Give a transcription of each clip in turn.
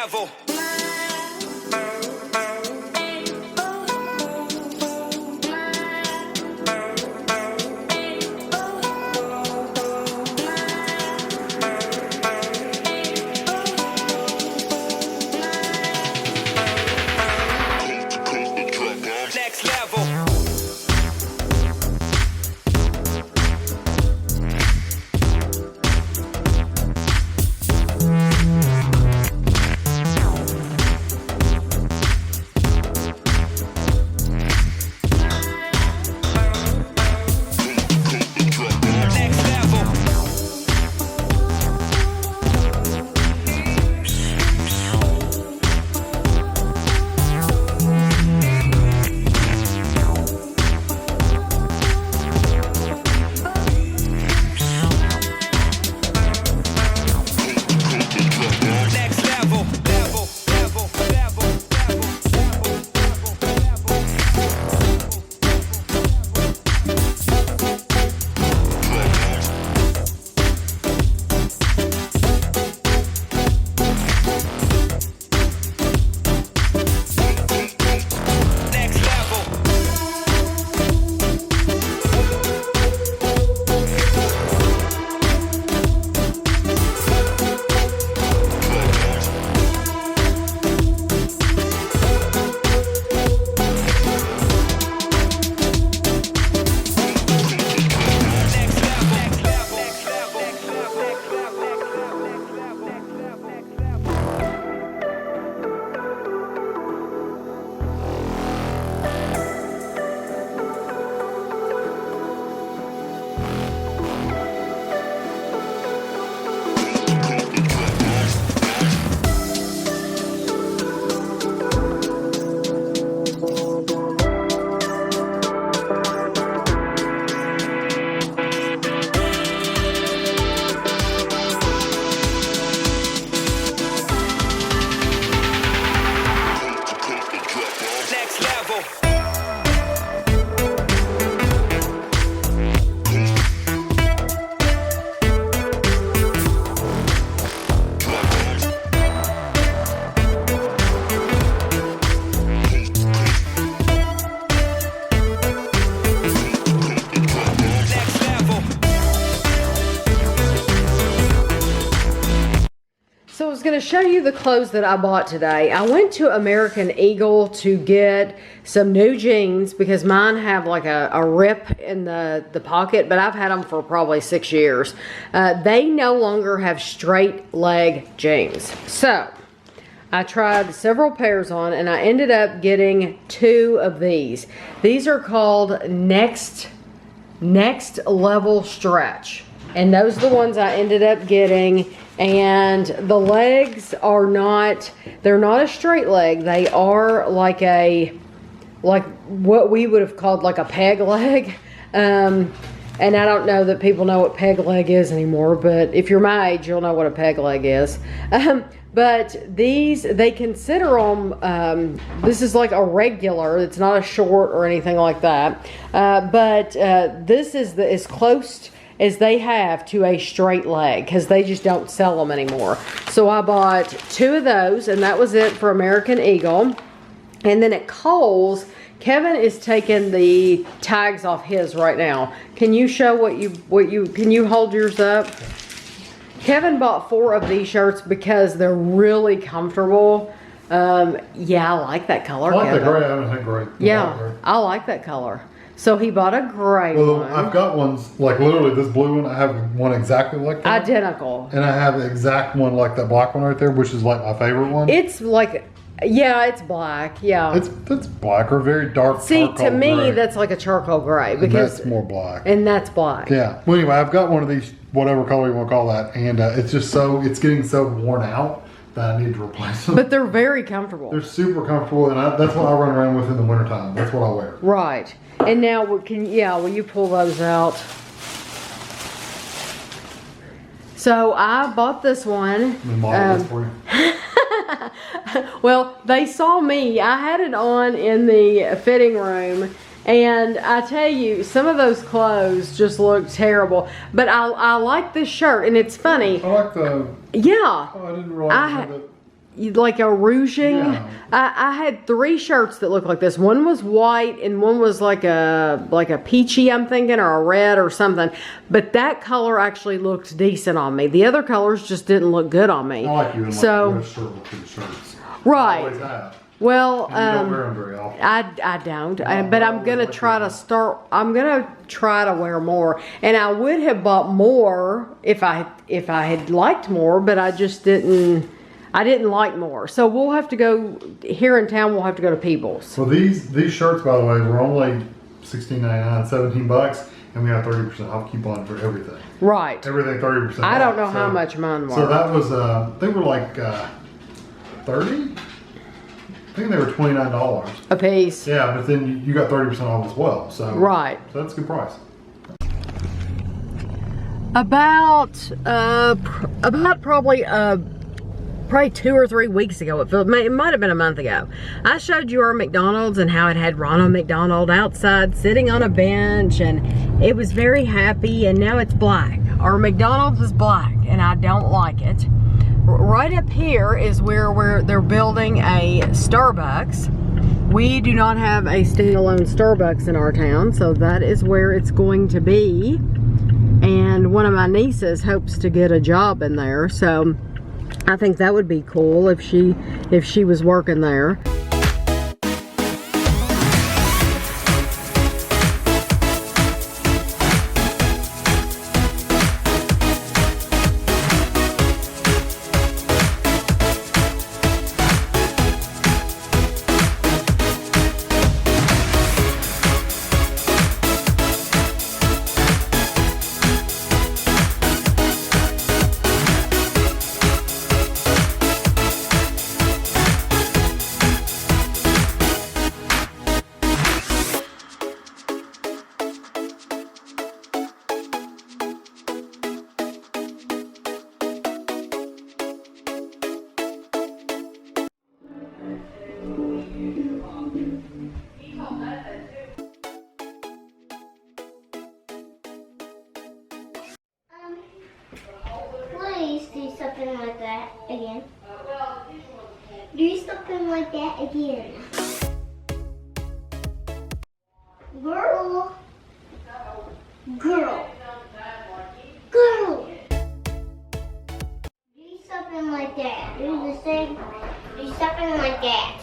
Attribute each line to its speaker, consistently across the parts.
Speaker 1: level. Next level.
Speaker 2: So I was going to show you the clothes that I bought today. I went to American Eagle to get some new jeans because mine have like a rip in the pocket, but I've had them for probably 6 years. They no longer have straight leg jeans. So I tried several pairs on and I ended up getting 2 of these. These are called Next Level Stretch. And those are the ones I ended up getting. And the legs are they're not a straight leg. They are like what we would have called like a peg leg. And I don't know that people know what peg leg is anymore, but if you're my age, you'll know what a peg leg is. But these, they consider them, this is like a regular, it's not a short or anything like that. But this is as close as they have to a straight leg because they just don't sell them anymore. So I bought 2 of those and that was it for American Eagle. And then at Kohl's, Kevin is taking the tags off his right now. Can you show can you hold yours up? Kevin bought 4 of these shirts because they're really comfortable. Yeah, I like that color.
Speaker 3: I like
Speaker 2: Kevin.
Speaker 3: the gray. I don't think gray.
Speaker 2: Yeah, I like that color. So he bought a gray one.
Speaker 3: I've got ones, like literally this blue one, I have one exactly like that.
Speaker 2: Identical.
Speaker 3: And I have the exact one like that black one right there, which is like my favorite one.
Speaker 2: It's like, yeah, it's black, yeah.
Speaker 3: It's black or very dark
Speaker 2: See, to me,
Speaker 3: gray.
Speaker 2: that's like a charcoal gray. Because,
Speaker 3: and that's more black.
Speaker 2: And that's black.
Speaker 3: Yeah. Well, anyway, I've got one of these, whatever color you want to call that, and it's just it's getting so worn out that I need to replace them.
Speaker 2: But they're very comfortable.
Speaker 3: They're super comfortable, and that's what I run around with in the wintertime. That's what I wear.
Speaker 2: Right. And now, will you pull those out? So I bought this one.
Speaker 3: Let me model this for you.
Speaker 2: Well, they saw me. I had it on in the fitting room. And I tell you, some of those clothes just look terrible. But I like this shirt, and it's funny.
Speaker 3: I like the...
Speaker 2: Yeah.
Speaker 3: Oh, I didn't realize
Speaker 2: like a rouging.
Speaker 3: Yeah.
Speaker 2: I had 3 shirts that looked like this. One was white and one was like a peachy, I'm thinking, or a red or something. But that color actually looked decent on me. The other colors just didn't look good on me.
Speaker 3: I like you in
Speaker 2: so,
Speaker 3: like a shirt with 2 shirts.
Speaker 2: right.
Speaker 3: I always have.
Speaker 2: Well,
Speaker 3: And you don't wear them very often.
Speaker 2: I don't, but I'm gonna try to start. I'm gonna try to wear more, and I would have bought more if I had liked more, but I just didn't. I didn't like more, so we'll have to go here in town. We'll have to go to Peebles.
Speaker 3: So these shirts, by the way, were only $16.99, $17, and we have 30% off coupon for everything.
Speaker 2: Right.
Speaker 3: Everything 30% off.
Speaker 2: I don't know how much mine were.
Speaker 3: So that was they were like 30. I think they were $29
Speaker 2: a piece.
Speaker 3: Yeah, but then you got 30% off as well. So
Speaker 2: right.
Speaker 3: So that's a good price.
Speaker 2: About probably 2 or 3 weeks ago, it might have been a month ago, I showed you our McDonald's and how it had Ronald McDonald outside sitting on a bench, and it was very happy, and now it's black. Our McDonald's is black, and I don't like it. Right up here is where they're building a Starbucks. We do not have a standalone Starbucks in our town, so that is where it's going to be. And one of my nieces hopes to get a job in there, so I think that would be cool if she was working there.
Speaker 4: Please do something like that again. Do something like that again. Girl. Girl. Girl. Do something like that. Do the same. Do something like that.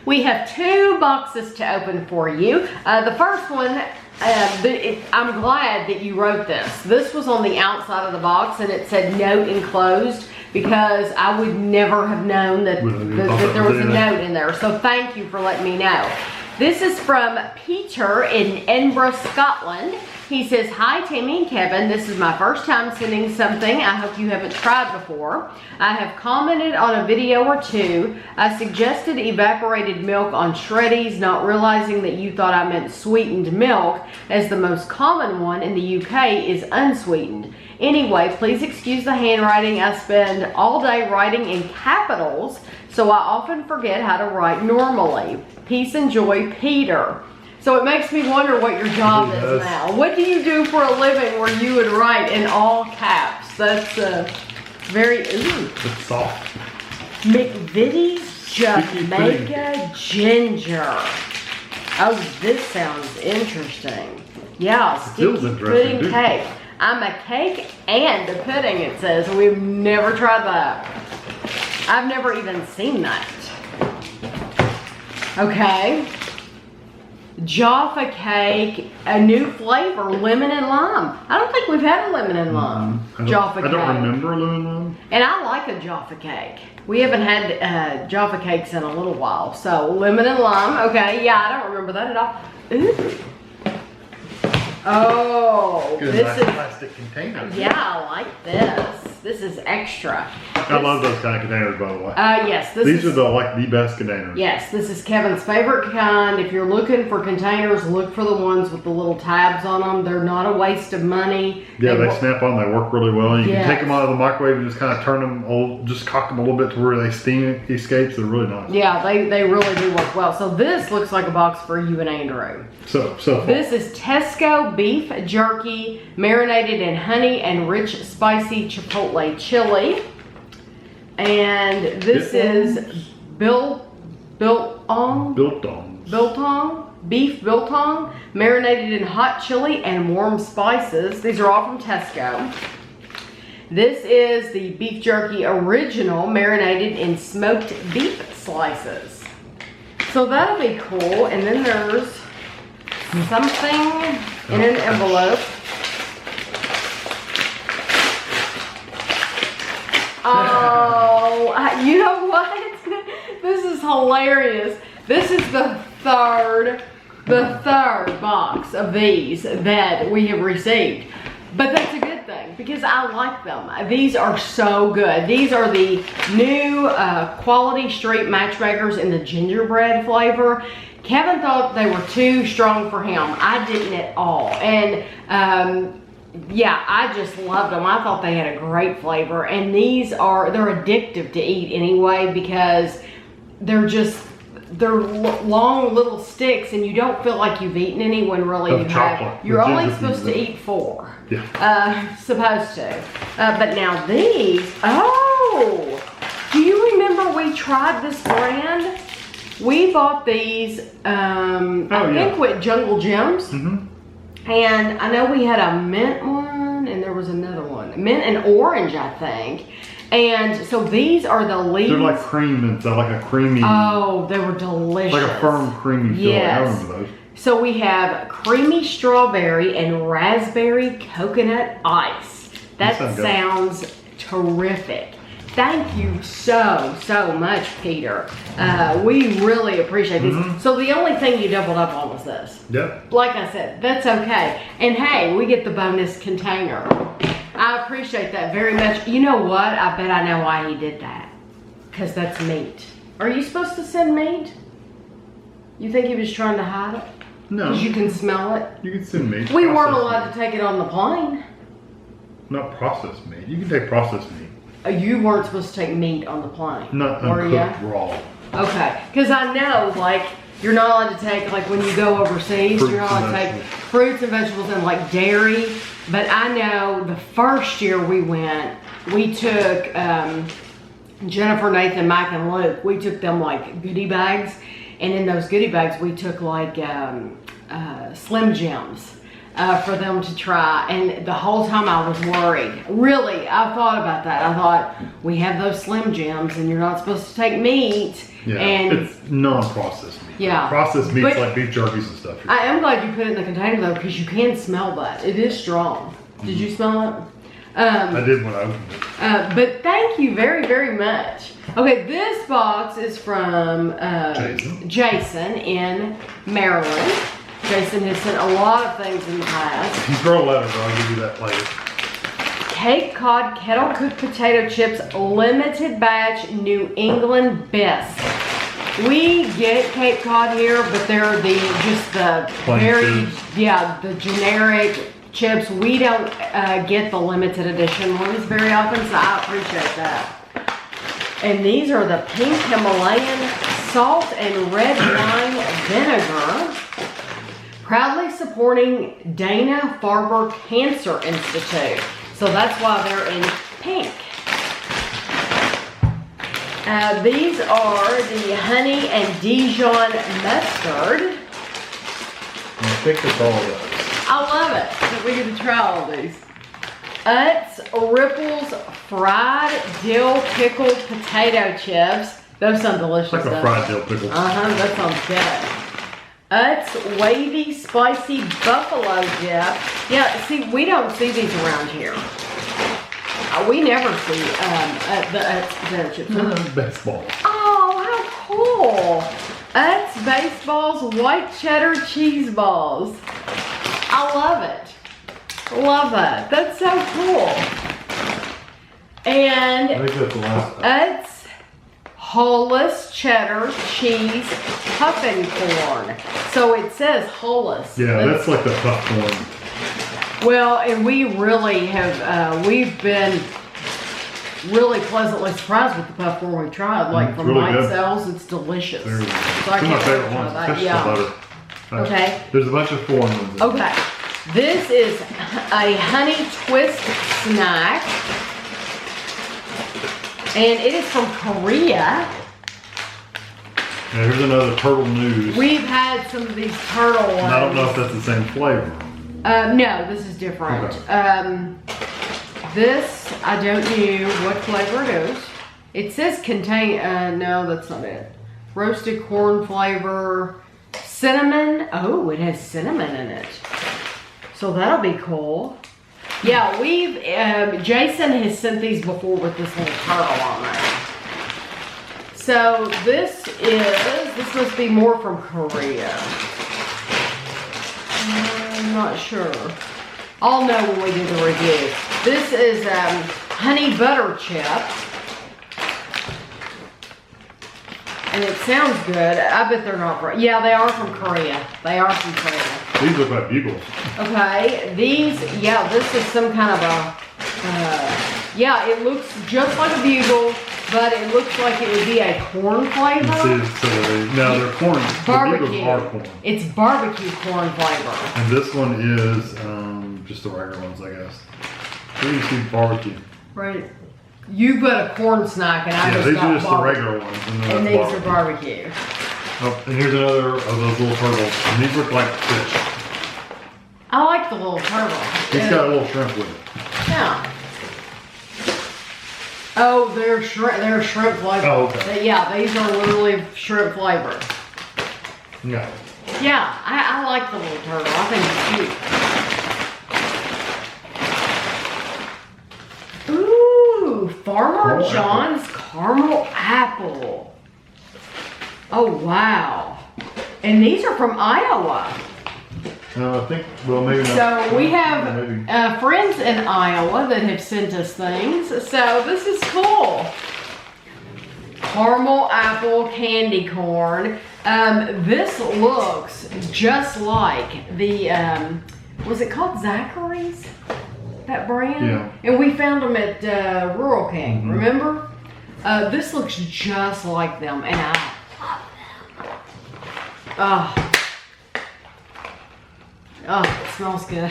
Speaker 2: We have 2 boxes to open for you. The first one, I'm glad that you wrote this. This was on the outside of the box and it said note enclosed, because I would never have known that there was a note in there. So thank you for letting me know. This is from Peter in Edinburgh, Scotland. He says, "Hi Tammy and Kevin, this is my first time sending something I hope you haven't tried before. I have commented on a video or 2. I suggested evaporated milk on Shreddies, not realizing that you thought I meant sweetened milk, as the most common one in the UK is unsweetened. Anyway, please excuse the handwriting. I spend all day writing in capitals, so I often forget how to write normally. Peace and joy, Peter." So it makes me wonder what your job is now. What do you do for a living where you would write in all caps? That's very, ooh.
Speaker 3: It's soft.
Speaker 2: McVitie's Jamaica Ginger. Oh, this sounds interesting. Yeah, sticky pudding cake. I'm a cake and a pudding, it says. We've never tried that. I've never even seen that. Okay. Jaffa cake, a new flavor, lemon and lime. I don't think we've had a lemon and lime Jaffa cake.
Speaker 3: I don't remember a lemon and lime.
Speaker 2: And I like a Jaffa cake. We haven't had Jaffa cakes in a little while. So lemon and lime, okay. Yeah, I don't remember that at all. Ooh. Oh,
Speaker 3: Good,
Speaker 2: this
Speaker 3: nice
Speaker 2: is
Speaker 3: plastic container.
Speaker 2: Yeah, I like this. This is extra.
Speaker 3: I love those kind of containers, by the way.
Speaker 2: Yes.
Speaker 3: These are the best containers.
Speaker 2: Yes, this is Kevin's favorite kind. If you're looking for containers, look for the ones with the little tabs on them. They're not a waste of money.
Speaker 3: Yeah, they snap on. They work really well. You
Speaker 2: Yes.
Speaker 3: can take them out of the microwave and just kind of turn them, just cock them a little bit to where they steam escapes. They're really nice.
Speaker 2: Yeah, they really do work well. So this looks like a box for you and Andrew.
Speaker 3: So
Speaker 2: This is Tesco beef jerky marinated in honey and rich spicy chipotle chili. And this is biltong beef biltong marinated in hot chili and warm spices. These are all from Tesco. This is the beef jerky original marinated in smoked beef slices. So that'll be cool. And then there's something in an envelope. Oh, you know what? This is hilarious. This is the third box of these that we have received. But that's a good thing because I like them. These are so good. These are the new quality street matchmakers in the gingerbread flavor. Kevin thought they were too strong for him. I didn't at all. And yeah, I just loved them. I thought they had a great flavor. And they're addictive to eat anyway because they're long little sticks and you don't feel like you've eaten any when really you have. You're only supposed to eat 4.
Speaker 3: Yeah.
Speaker 2: Supposed to. But now these, do you remember we tried this brand? We bought these, I think with Jungle Gems. Mm-hmm. And I know we had a mint one and there was another one. Mint and orange, I think. And so these are the leaves. They're
Speaker 3: like cream, they're like a creamy.
Speaker 2: Oh, they were delicious.
Speaker 3: Like a firm creamy filling.
Speaker 2: Yes.
Speaker 3: I remember those.
Speaker 2: So we have creamy strawberry and raspberry coconut ice. That sounds terrific. Thank you so much, Peter. We really appreciate these. Mm-hmm. So the only thing you doubled up on was this.
Speaker 3: Yep.
Speaker 2: Like I said, that's okay. And hey, we get the bonus container. I appreciate that very much. You know what? I bet I know why he did that. Because that's meat. Are you supposed to send meat? You think he was trying to hide it?
Speaker 3: No.
Speaker 2: Because you can smell it?
Speaker 3: You can send meat.
Speaker 2: We weren't allowed to take it on the plane.
Speaker 3: Not processed meat. You can take processed meat.
Speaker 2: You weren't supposed to take meat on the plane.
Speaker 3: Not uncooked raw.
Speaker 2: Okay. Because I know, like, you're not allowed to take, like, when you go overseas, you're not allowed to take fruits and vegetables and, like, dairy. But I know the first year we went, we took Jennifer, Nathan, Mike, and Luke. We took them, like, goodie bags. And in those goodie bags, we took, like, Slim Jims. For them to try, and the whole time I was worried. Really, I thought about that. I thought, we have those Slim Jims and you're not supposed to take meat.
Speaker 3: Yeah,
Speaker 2: and
Speaker 3: it's non-processed meat.
Speaker 2: Yeah.
Speaker 3: Processed meat's like beef jerkies and stuff.
Speaker 2: I am glad you put it in the container though, because you can smell that. It is strong. Mm-hmm. Did you smell it?
Speaker 3: I did when I opened it.
Speaker 2: But thank you very much. Okay, this box is from Jason in Maryland. Jason has sent a lot of things in the past.
Speaker 3: You throw a letter, bro. I'll give you that later.
Speaker 2: Cape Cod kettle cooked potato chips, limited batch, New England best. We get Cape Cod here, but they're the generic chips. We don't get the limited edition ones very often, so I appreciate that. And these are the pink Himalayan salt and red wine vinegar. Proudly supporting Dana-Farber Cancer Institute. So that's why they're in pink. These are the honey and Dijon mustard.
Speaker 3: I think that's all of those.
Speaker 2: I love it that we get to try all of these. Utz Ripples fried dill pickled potato chips. Those sound delicious.
Speaker 3: Like a fried dill pickle.
Speaker 2: That sounds good. Utz wavy spicy buffalo dip. Yeah, see, we don't see these around here. We never see the Utz potato chips.
Speaker 3: Baseball.
Speaker 2: Oh, how cool! Utz baseballs, white cheddar cheese balls. I love it. Love that. That's so cool. And
Speaker 3: I think that's the last one.
Speaker 2: it's Hollis cheddar cheese puffin corn. So it says Hollis.
Speaker 3: Yeah, that's like the popcorn.
Speaker 2: Well, and we really have, we've been really pleasantly surprised with the puff corn we've tried. Like
Speaker 3: It's
Speaker 2: from
Speaker 3: really
Speaker 2: White
Speaker 3: good.
Speaker 2: Cells, it's delicious.
Speaker 3: Very good.
Speaker 2: So I
Speaker 3: It's one of my
Speaker 2: can't
Speaker 3: favorite
Speaker 2: wait to
Speaker 3: ones,
Speaker 2: try that.
Speaker 3: especially
Speaker 2: Yeah.
Speaker 3: the butter.
Speaker 2: Okay.
Speaker 3: There's a bunch of foreign ones.
Speaker 2: Okay. This is a honey twist snack. And it is from Korea.
Speaker 3: And here's another turtle news.
Speaker 2: We've had some of these turtle ones.
Speaker 3: And I don't know if that's the same flavor.
Speaker 2: No, this is different.
Speaker 3: Okay.
Speaker 2: This, I don't know what flavor it is. It says contain, no, that's not it. Roasted corn flavor, cinnamon. Oh, it has cinnamon in it. So that'll be cool. Yeah, we've, Jason has sent these before with this little turtle on there. So this must be more from Korea. I'm not sure. I'll know when we do the review. This is honey butter chip. And it sounds good. I bet they're not from, yeah, they are from Korea. They are from Korea.
Speaker 3: These look like bugles.
Speaker 2: Okay, these, yeah, this is some kind of a, yeah, it looks just like a bugle, but it looks like it would be a corn flavor.
Speaker 3: No, they're corn.
Speaker 2: Barbecue.
Speaker 3: The bugles are corn.
Speaker 2: It's barbecue corn flavor.
Speaker 3: And this one is just the regular ones, I guess. Where do you see barbecue?
Speaker 2: Right. You put a corn snack and I
Speaker 3: Yeah,
Speaker 2: just
Speaker 3: these
Speaker 2: got
Speaker 3: are just the
Speaker 2: barbecue.
Speaker 3: regular ones.
Speaker 2: And these are barbecue.
Speaker 3: Oh, and here's another of those little turtles. And these look like fish.
Speaker 2: I like the little turtle.
Speaker 3: It's got a little shrimp with it.
Speaker 2: Yeah. Oh, they're shrimp flavor.
Speaker 3: Oh, okay.
Speaker 2: Yeah, these are literally shrimp flavor.
Speaker 3: Yeah.
Speaker 2: Yeah, I like the little turtle. I think it's cute. Ooh, Farmer
Speaker 3: Caramel
Speaker 2: John's caramel apple. Oh, wow. And these are from Iowa.
Speaker 3: I think, well, maybe not.
Speaker 2: So we
Speaker 3: Maybe.
Speaker 2: have friends in Iowa that have sent us things. So this is cool. Caramel apple candy corn. This looks just like the, was it called Zachary's? That brand?
Speaker 3: Yeah.
Speaker 2: And we found them at Rural King,
Speaker 3: Mm-hmm.
Speaker 2: remember? This looks just like them, and I love them. Oh, it smells good.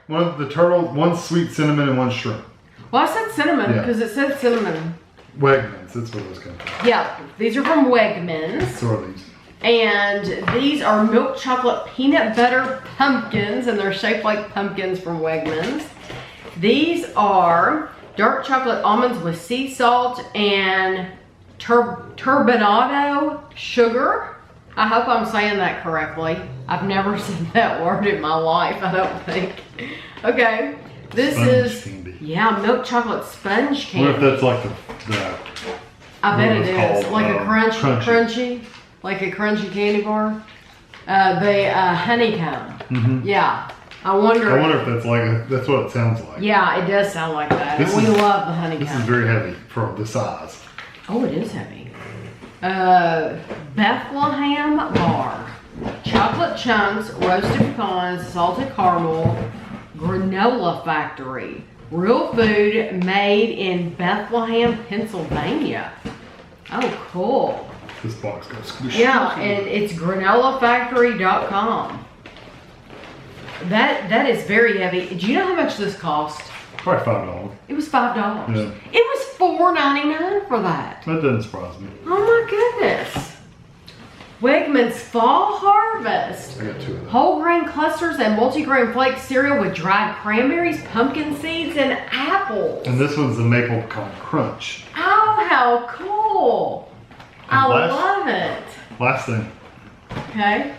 Speaker 3: One of the turtle, one sweet cinnamon and one shrimp.
Speaker 2: Well, I said cinnamon
Speaker 3: Yeah.
Speaker 2: because it said cinnamon.
Speaker 3: Wegmans, that's what it was coming from.
Speaker 2: Yeah, these are from Wegmans.
Speaker 3: So are these.
Speaker 2: And these are milk chocolate peanut butter pumpkins, and they're shaped like pumpkins from Wegmans. These are dark chocolate almonds with sea salt and turbinado sugar. I hope I'm saying that correctly. I've never said that word in my life, I don't think. Okay, this
Speaker 3: Sponge
Speaker 2: is,
Speaker 3: candy.
Speaker 2: yeah, milk chocolate sponge
Speaker 3: I
Speaker 2: candy.
Speaker 3: wonder if that's like the
Speaker 2: I bet
Speaker 3: what
Speaker 2: it
Speaker 3: it's
Speaker 2: is.
Speaker 3: called,
Speaker 2: Like a
Speaker 3: crunchy.
Speaker 2: crunchy, like a crunchy candy bar. The honeycomb.
Speaker 3: Mhm.
Speaker 2: Yeah. I wonder
Speaker 3: if that's like, that's what it sounds like.
Speaker 2: yeah, it does sound like that.
Speaker 3: This
Speaker 2: And we
Speaker 3: is-
Speaker 2: love the
Speaker 3: This is
Speaker 2: honeycomb.
Speaker 3: very heavy for the size.
Speaker 2: Oh, it is heavy. Bethlehem bar. Chocolate chunks, roasted pecans, salted caramel, granola factory. Real food made in Bethlehem, Pennsylvania. Oh, cool.
Speaker 3: This box goes squish.
Speaker 2: Yeah, and it's granolafactory.com. That is very heavy. Do you know how much this cost?
Speaker 3: Probably $5.
Speaker 2: It was $5.
Speaker 3: Yeah.
Speaker 2: It was $4.99 for that.
Speaker 3: That doesn't surprise me.
Speaker 2: Oh my goodness. Wegmans Fall Harvest.
Speaker 3: I got two of them.
Speaker 2: Whole grain clusters and multigrain flake cereal with dried cranberries, pumpkin seeds, and apples.
Speaker 3: And this one's the maple pecan crunch.
Speaker 2: Oh, how cool. I
Speaker 3: last-
Speaker 2: love it.
Speaker 3: Last thing.
Speaker 2: Okay.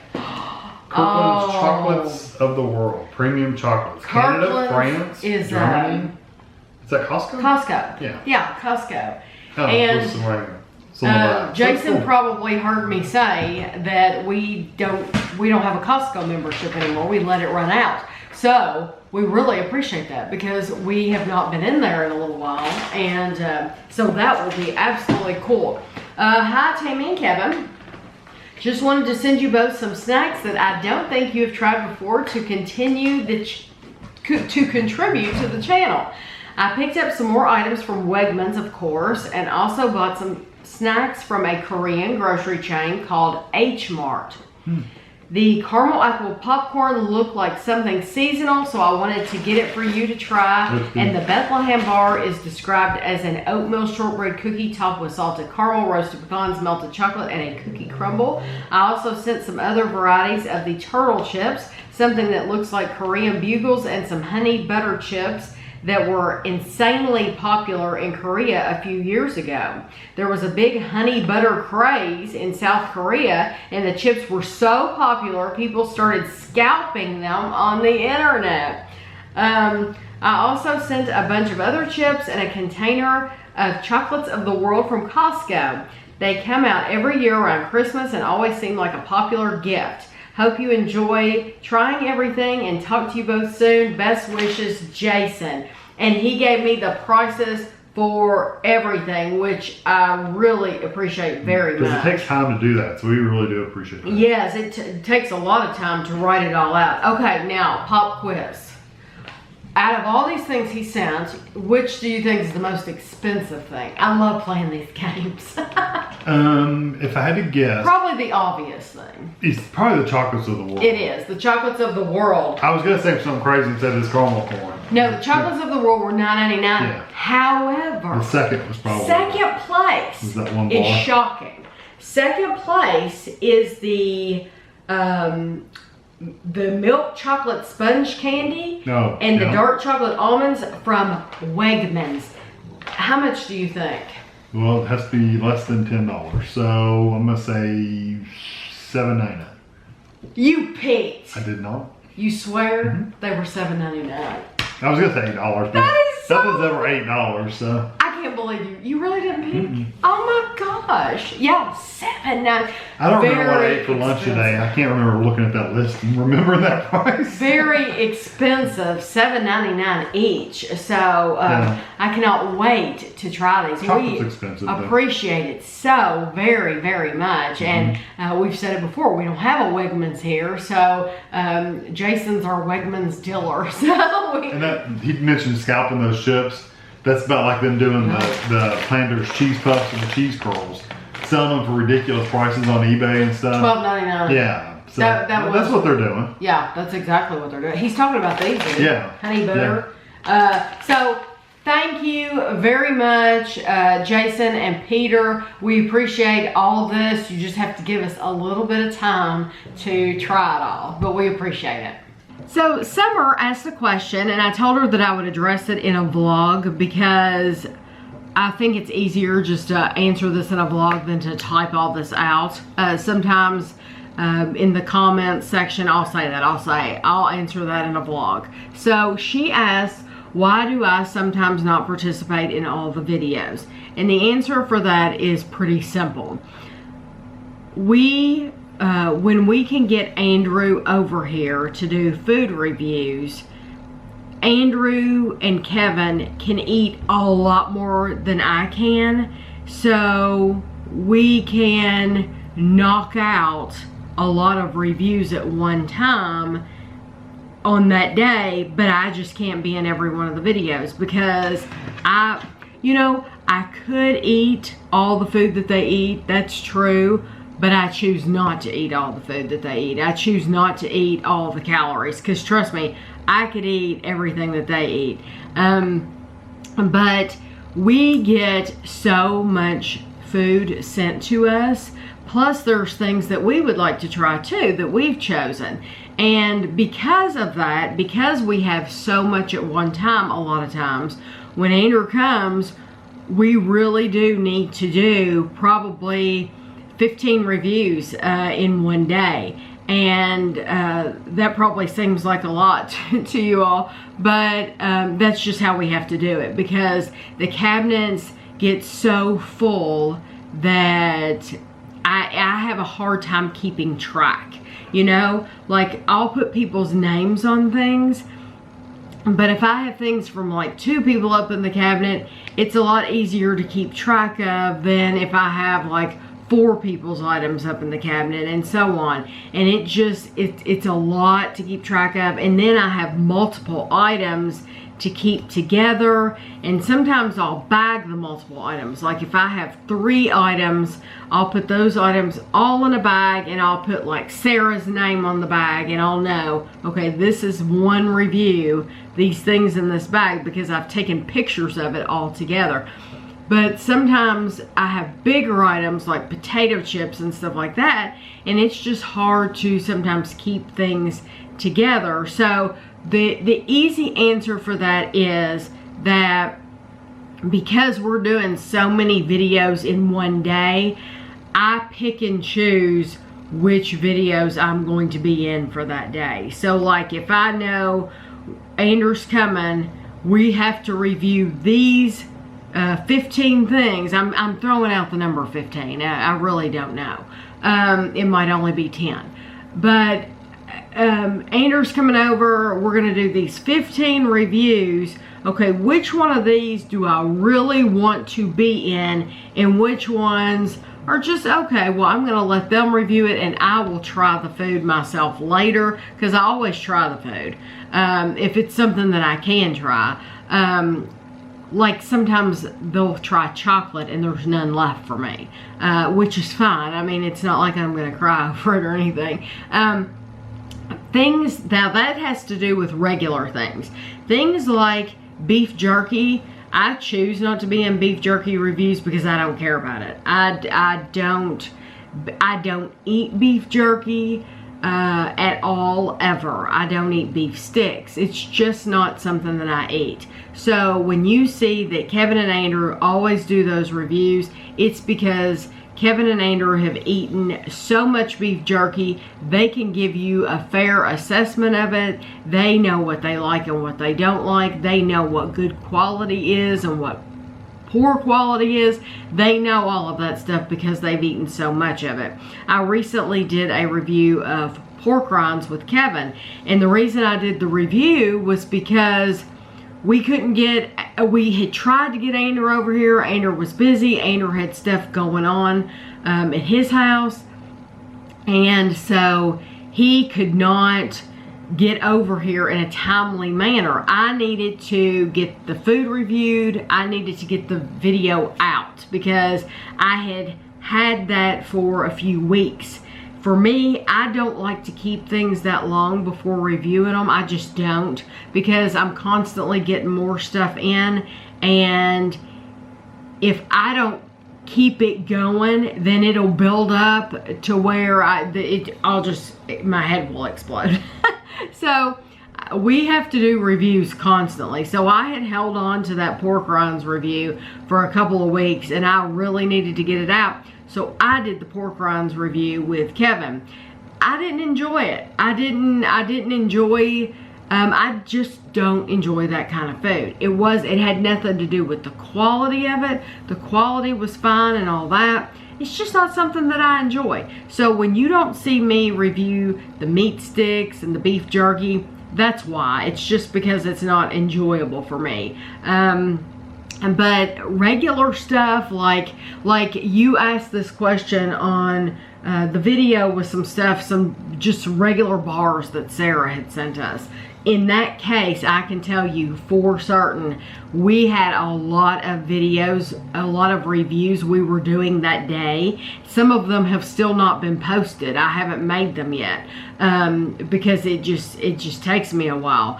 Speaker 3: Kirkland's Chocolates of the World. Premium chocolates. Canada,
Speaker 2: Kirkland's
Speaker 3: France,
Speaker 2: is,
Speaker 3: Germany. Is that Costco?
Speaker 2: Costco.
Speaker 3: Yeah.
Speaker 2: Yeah, Costco.
Speaker 3: Oh,
Speaker 2: and
Speaker 3: with some rainbow. It's on the back. So
Speaker 2: Jason
Speaker 3: it's cool.
Speaker 2: probably heard me say that we don't have a Costco membership anymore. We let it run out. So we really appreciate that because we have not been in there in a little while. And so that will be absolutely cool. Hi, Tammy and Kevin. Just wanted to send you both some snacks that I don't think you have tried before to continue to contribute to the channel. I picked up some more items from Wegmans, of course, and also bought some snacks from a Korean grocery chain called H Mart. The caramel apple popcorn looked like something seasonal, so I wanted to get it for you to try. And the Bethlehem bar is described as an oatmeal shortbread cookie topped with salted caramel, roasted pecans, melted chocolate, and a cookie crumble. I also sent some other varieties of the turtle chips, something that looks like Korean bugles, and some honey butter chips that were insanely popular in Korea a few years ago. There was a big honey butter craze in South Korea, and the chips were so popular, people started scalping them on the internet. I also sent a bunch of other chips and a container of chocolates of the world from Costco. They come out every year around Christmas and always seem like a popular gift. Hope you enjoy trying everything and talk to you both soon. Best wishes, Jason. And he gave me the prices for everything, which I really appreciate very much.
Speaker 3: Because it takes time to do that, so we really do appreciate that.
Speaker 2: Yes, it takes a lot of time to write it all out. Okay, now, pop quiz. Out of all these things he sent, which do you think is the most expensive thing? I love playing these games.
Speaker 3: If I had to guess,
Speaker 2: Probably the obvious thing.
Speaker 3: it's probably the chocolates of the world.
Speaker 2: It is. The chocolates of the world.
Speaker 3: I was gonna say something crazy and said it's caramel corn.
Speaker 2: No, the chocolates of the world were $9.99.
Speaker 3: Yeah.
Speaker 2: However,
Speaker 3: The second was probably
Speaker 2: second place
Speaker 3: Was that one
Speaker 2: is
Speaker 3: bar?
Speaker 2: shocking. Second place is the milk chocolate sponge candy
Speaker 3: No,
Speaker 2: and the
Speaker 3: yeah.
Speaker 2: dark chocolate almonds from Wegmans. How much do you think?
Speaker 3: Well, it has to be less than $10. So I'm gonna say $7.99.
Speaker 2: You peaked.
Speaker 3: I did not.
Speaker 2: You swear they were $7.99.
Speaker 3: I was gonna say $8, but
Speaker 2: That is so-
Speaker 3: nothing's ever $8. So
Speaker 2: I can't believe you. You really didn't peak? Oh my gosh. Yeah, $7.99.
Speaker 3: I don't remember what I
Speaker 2: Very
Speaker 3: ate for lunch
Speaker 2: expensive.
Speaker 3: today. I can't remember looking at that list and remembering that price.
Speaker 2: Very expensive, $7.99 each. So
Speaker 3: Yeah.
Speaker 2: I cannot wait to try these.
Speaker 3: Chocolate's
Speaker 2: We
Speaker 3: expensive, but-
Speaker 2: appreciate it so very, very much. And we've said it before, we don't have a Wegmans here. So Jason's our Wegmans dealer. So we,
Speaker 3: And that he mentioned scalping those chips. That's about like them doing the Planters cheese puffs and the cheese curls, selling them for ridiculous prices on eBay and stuff.
Speaker 2: $12.99.
Speaker 3: Yeah, so
Speaker 2: That
Speaker 3: that's
Speaker 2: was-
Speaker 3: what they're doing.
Speaker 2: Yeah, that's exactly what they're doing. He's talking about these. isn't he?
Speaker 3: Yeah.
Speaker 2: Honey butter. So thank you very much, Jason and Peter. We appreciate all of this. You just have to give us a little bit of time to try it all, but we appreciate it. So Summer asked a question, and I told her that I would address it in a vlog because I think it's easier just to answer this in a vlog than to type all this out. Sometimes in the comments section, I'll say that. I'll answer that in a vlog. So she asked, why do I sometimes not participate in all the videos? And the answer for that is pretty simple. When we can get Andrew over here to do food reviews, Andrew and Kevin can eat a lot more than I can, so we can knock out a lot of reviews at one time on that day, but I just can't be in every one of the videos because I could eat all the food that they eat, that's true, but I choose not to eat all the food that they eat. I choose not to eat all the calories because trust me, I could eat everything that they eat. But we get so much food sent to us, plus there's things that we would like to try too that we've chosen. And because of that, because we have so much at one time, a lot of times, when Andrew comes, we really do need to do probably 15 reviews in one day. And that probably seems like a lot to you all, but that's just how we have to do it because the cabinets get so full that I have a hard time keeping track. you know? Like, I'll put people's names on things, but if I have things from like 2 people up in the cabinet, it's a lot easier to keep track of than if I have like 4 people's items up in the cabinet and so on. And it's a lot to keep track of. And then I have multiple items to keep together, and sometimes I'll bag the multiple items. Like if I have 3 items, I'll put those items all in a bag, and I'll put like Sarah's name on the bag, and I'll know, okay, this is one review, these things in this bag, because I've taken pictures of it all together. But sometimes I have bigger items like potato chips and stuff like that, and it's just hard to sometimes keep things together. So the easy answer for that is that because we're doing so many videos in one day, I pick and choose which videos I'm going to be in for that day. So like if I know Andrew's coming, we have to review these 15 things. I'm throwing out the number 15. I really don't know. It might only be 10. But Andrew's coming over. We're going to do these 15 reviews. Okay, which one of these do I really want to be in, and which ones are just, okay, well, I'm going to let them review it, and I will try the food myself later, because I always try the food if it's something that I can try. Like sometimes they'll try chocolate and there's none left for me, which is fine. I mean, it's not like I'm going to cry over it or anything. Things, now that has to do with regular things. Things like beef jerky, I choose not to be in beef jerky reviews because I don't care about it. I don't eat beef jerky at all, ever. I don't eat beef sticks. It's just not something that I eat. So when you see that Kevin and Andrew always do those reviews, it's because Kevin and Andrew have eaten so much beef jerky, they can give you a fair assessment of it. They know what they like and what they don't like. They know what good quality is and what poor quality is. They know all of that stuff because they've eaten so much of it. I recently did a review of pork rinds with Kevin, and the reason I did the review was because we had tried to get Andrew over here. Andrew was busy. Andrew had stuff going on at his house, and so he could not get over here in a timely manner. I needed to get the food reviewed. I needed to get the video out because I had that for a few weeks. For me, I don't like to keep things that long before reviewing them. I just don't, because I'm constantly getting more stuff in, and if I don't keep it going, then it'll build up to where my head will explode. So we have to do reviews constantly. So I had held on to that pork rinds review for a couple of weeks, and I really needed to get it out. So I did the pork rinds review with Kevin. I didn't enjoy it. I just don't enjoy that kind of food. It had nothing to do with the quality of it. The quality was fine and all that. It's just not something that I enjoy. So when you don't see me review the meat sticks and the beef jerky, that's why. It's just because it's not enjoyable for me. But regular stuff, like you asked this question on the video with some stuff, some just regular bars that Sarah had sent us. In that case, I can tell you for certain, we had a lot of videos, a lot of reviews we were doing that day. Some of them have still not been posted. I haven't made them yet because it just takes me a while.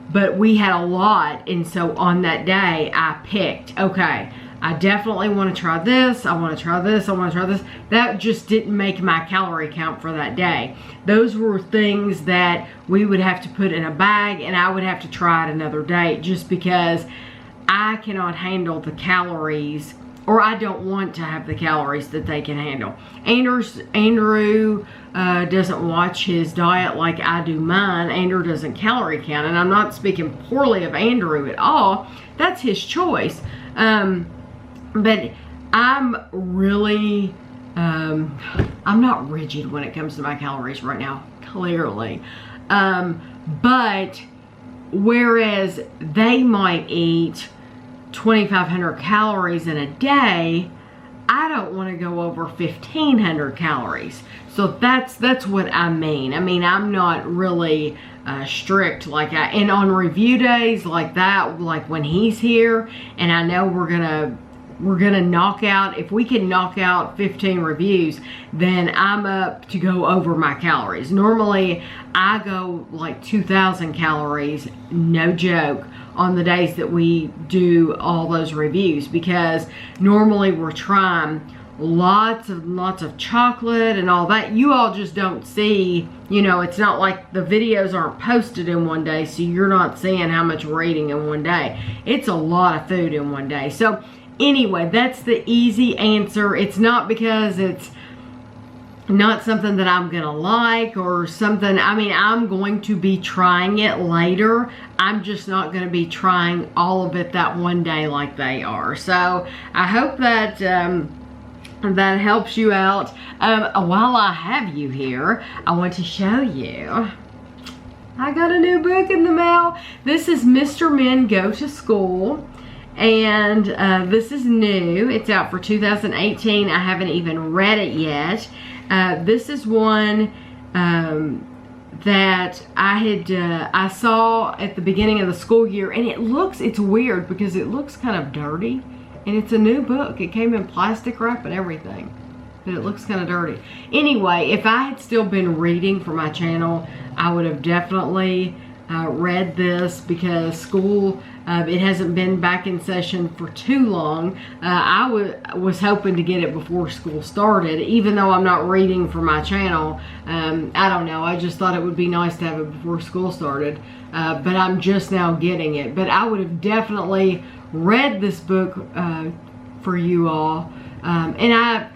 Speaker 2: But we had a lot, and so on that day, I picked, okay, I definitely want to try this, I want to try this, I want to try this. That just didn't make my calorie count for that day. Those were things that we would have to put in a bag, and I would have to try it another day, just because I cannot handle the calories, or I don't want to have the calories that they can handle. Andrew doesn't watch his diet like I do mine. Andrew doesn't calorie count, and I'm not speaking poorly of Andrew at all. That's his choice. But I'm really I'm not rigid when it comes to my calories right now, clearly. But whereas they might eat 2,500 calories in a day, I don't want to go over 1,500 calories. So that's what I mean. I mean, I'm not really strict like and on review days like that, like when he's here and I know we're gonna knock out, if we can knock out 15 reviews, then I'm up to go over my calories. Normally I go like 2,000 calories, no joke, on the days that we do all those reviews, because normally we're trying lots of chocolate and all that. You all just don't see, you know, it's not like the videos aren't posted in one day, so you're not seeing how much we're eating in one day. It's a lot of food in one day. So anyway, that's the easy answer. It's not because it's not something that I'm gonna like or something. I mean, I'm going to be trying it later. I'm just not gonna be trying all of it that one day like they are. So I hope that that helps you out. While I have you here, I want to show you, I got a new book in the mail. This is Mr. Men Go to School. And this is new. It's out for 2018. I haven't even read it yet. This is one that I saw at the beginning of the school year, and it's weird because it looks kind of dirty, and it's a new book. It came in plastic wrap and everything, but it looks kind of dirty. Anyway, if I had still been reading for my channel, I would have definitely read this, because school, it hasn't been back in session for too long. I was hoping to get it before school started, even though I'm not reading for my channel. I don't know, I just thought it would be nice to have it before school started, but I'm just now getting it. But I would have definitely read this book for you all, and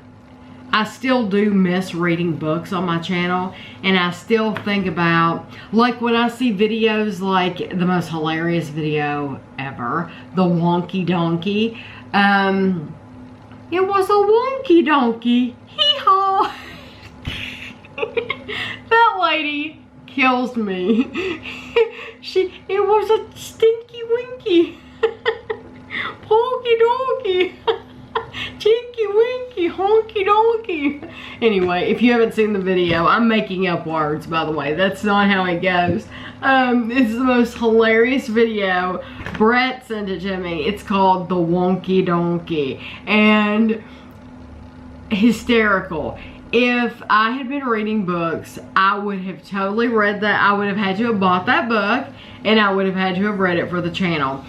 Speaker 2: I still do miss reading books on my channel, and I still think about, like when I see videos like the most hilarious video ever, the wonky donkey. It was a wonky donkey. Hee-haw. That lady kills me. It was a stinky winky. Honky donkey. Chinky winky, honky donkey. Anyway, if you haven't seen the video, I'm making up words, by the way. That's not how it goes. It's the most hilarious video. Brett sent it to me. It's called The Wonky Donkey. And hysterical. If I had been reading books, I would have totally read that. I would have had to have bought that book, and I would have had to have read it for the channel.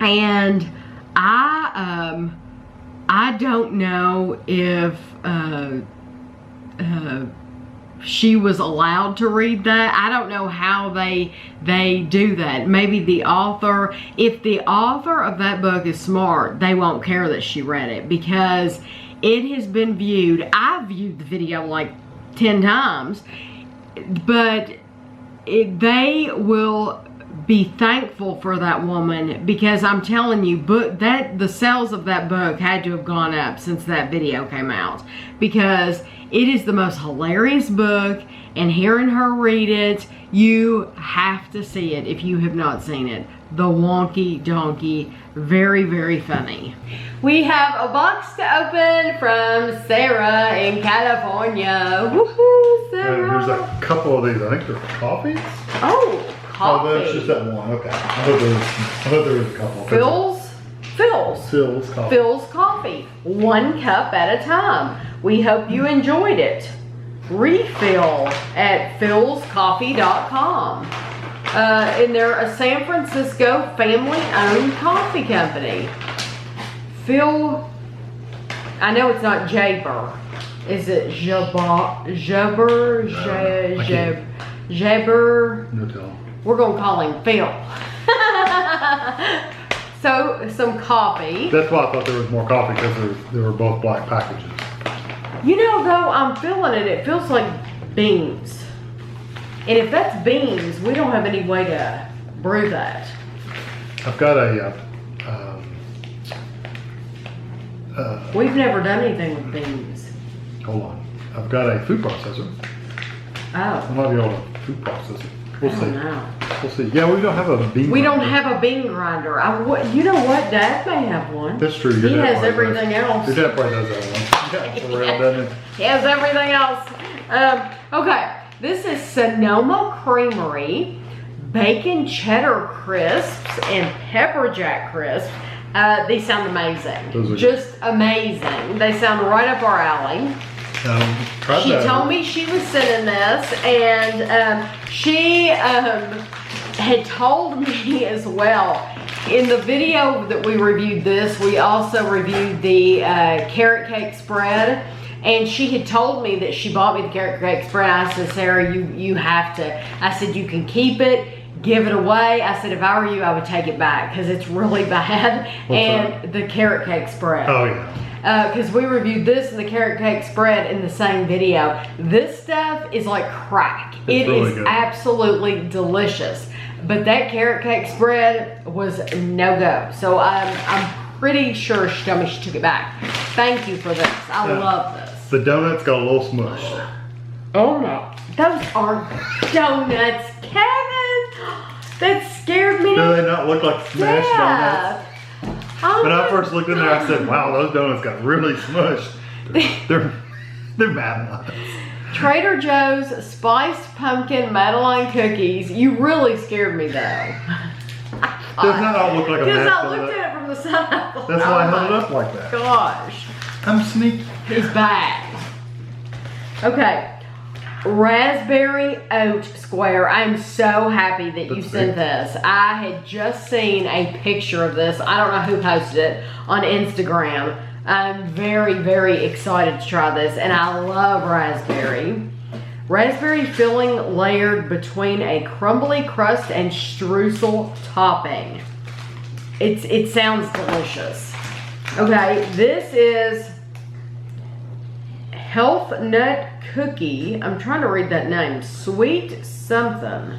Speaker 2: And I don't know if she was allowed to read that. I don't know how they do that. Maybe the author, if the author of that book is smart, they won't care that she read it, because it has been viewed. I've viewed the video like 10 times, but they will be thankful for that woman, because I'm telling you, the sales of that book had to have gone up since that video came out, because it is the most hilarious book, and hearing her read it, you have to see it if you have not seen it. The Wonky Donkey, very, very funny. We have a box to open from Sarah in California. Woohoo, Sarah!
Speaker 3: There's a couple of these. I think they're coffees.
Speaker 2: Oh. Coffee.
Speaker 3: Oh, that's just that one. Okay. I thought there was a couple.
Speaker 2: Phil's
Speaker 3: Coffee.
Speaker 2: Phil's Coffee. 1 cup at a time. We hope you enjoyed it. Refill at philscoffee.com. And they're a San Francisco family-owned coffee company. Phil, I know it's not Jaber. Is it Jaber?
Speaker 3: No tell.
Speaker 2: We're gonna call him Phil. So, some coffee.
Speaker 3: That's why I thought there was more coffee, because they were both black packages.
Speaker 2: You know, though, I'm feeling it. It feels like beans. And if that's beans, we don't have any way to brew that.
Speaker 3: I've got a
Speaker 2: We've never done anything with beans.
Speaker 3: Hold on. I've got a food processor. I
Speaker 2: Oh.
Speaker 3: might be able to food process it. We'll
Speaker 2: I
Speaker 3: see.
Speaker 2: don't know.
Speaker 3: We'll see. Yeah, we don't have a bean
Speaker 2: We don't
Speaker 3: grinder.
Speaker 2: have a bean grinder. You know what? Dad may have one.
Speaker 3: That's true. Your
Speaker 2: He
Speaker 3: dad
Speaker 2: has
Speaker 3: probably
Speaker 2: everything
Speaker 3: does.
Speaker 2: else.
Speaker 3: Your dad probably does that one. Yeah, for real, doesn't it?
Speaker 2: He has everything else. Okay, this is Sonoma Creamery bacon cheddar crisps and pepper jack crisps. These sound amazing.
Speaker 3: Those are
Speaker 2: Just amazing. They sound right up our alley.
Speaker 3: Try
Speaker 2: She
Speaker 3: that.
Speaker 2: told me she was sending this, and she had told me as well. In the video that we reviewed this, we also reviewed the carrot cake spread. And she had told me that she bought me the carrot cake spread. I said, Sarah, you have to. I said, you can keep it, give it away. I said, if I were you, I would take it back because it's really bad.
Speaker 3: What's
Speaker 2: The carrot cake spread.
Speaker 3: Oh, yeah.
Speaker 2: Because we reviewed this and the carrot cake spread in the same video. This stuff is like crack.
Speaker 3: It's really
Speaker 2: is
Speaker 3: good.
Speaker 2: absolutely delicious. But that carrot cake spread was no go. So I'm pretty sure she told me she took it back. Thank you for this. I love this.
Speaker 3: The donuts got a little smushed.
Speaker 2: Oh no, those are donuts, Kevin. That scared me.
Speaker 3: Do they not look like smashed donuts?
Speaker 2: Oh
Speaker 3: When I
Speaker 2: my
Speaker 3: first looked in there, I said, wow, those donuts got really smushed. They're bad ones.
Speaker 2: Trader Joe's spiced pumpkin Madeleine cookies. You really scared me though.
Speaker 3: Does not look like a
Speaker 2: Because
Speaker 3: mashed
Speaker 2: I looked
Speaker 3: donut.
Speaker 2: at it from the side. I thought,
Speaker 3: That's why I held it
Speaker 2: my
Speaker 3: up like that.
Speaker 2: Gosh,
Speaker 3: I'm sneaky.
Speaker 2: he's bad. Okay. Raspberry oat square. I'm so happy that you
Speaker 3: That's
Speaker 2: sent
Speaker 3: big.
Speaker 2: this. I had just seen a picture of this. I don't know who posted it on Instagram. I'm very, very excited to try this, and I love raspberry. Raspberry filling layered between a crumbly crust and streusel topping. It sounds delicious. Okay, this is Health Nut Cookie. I'm trying to read that name. Sweet something.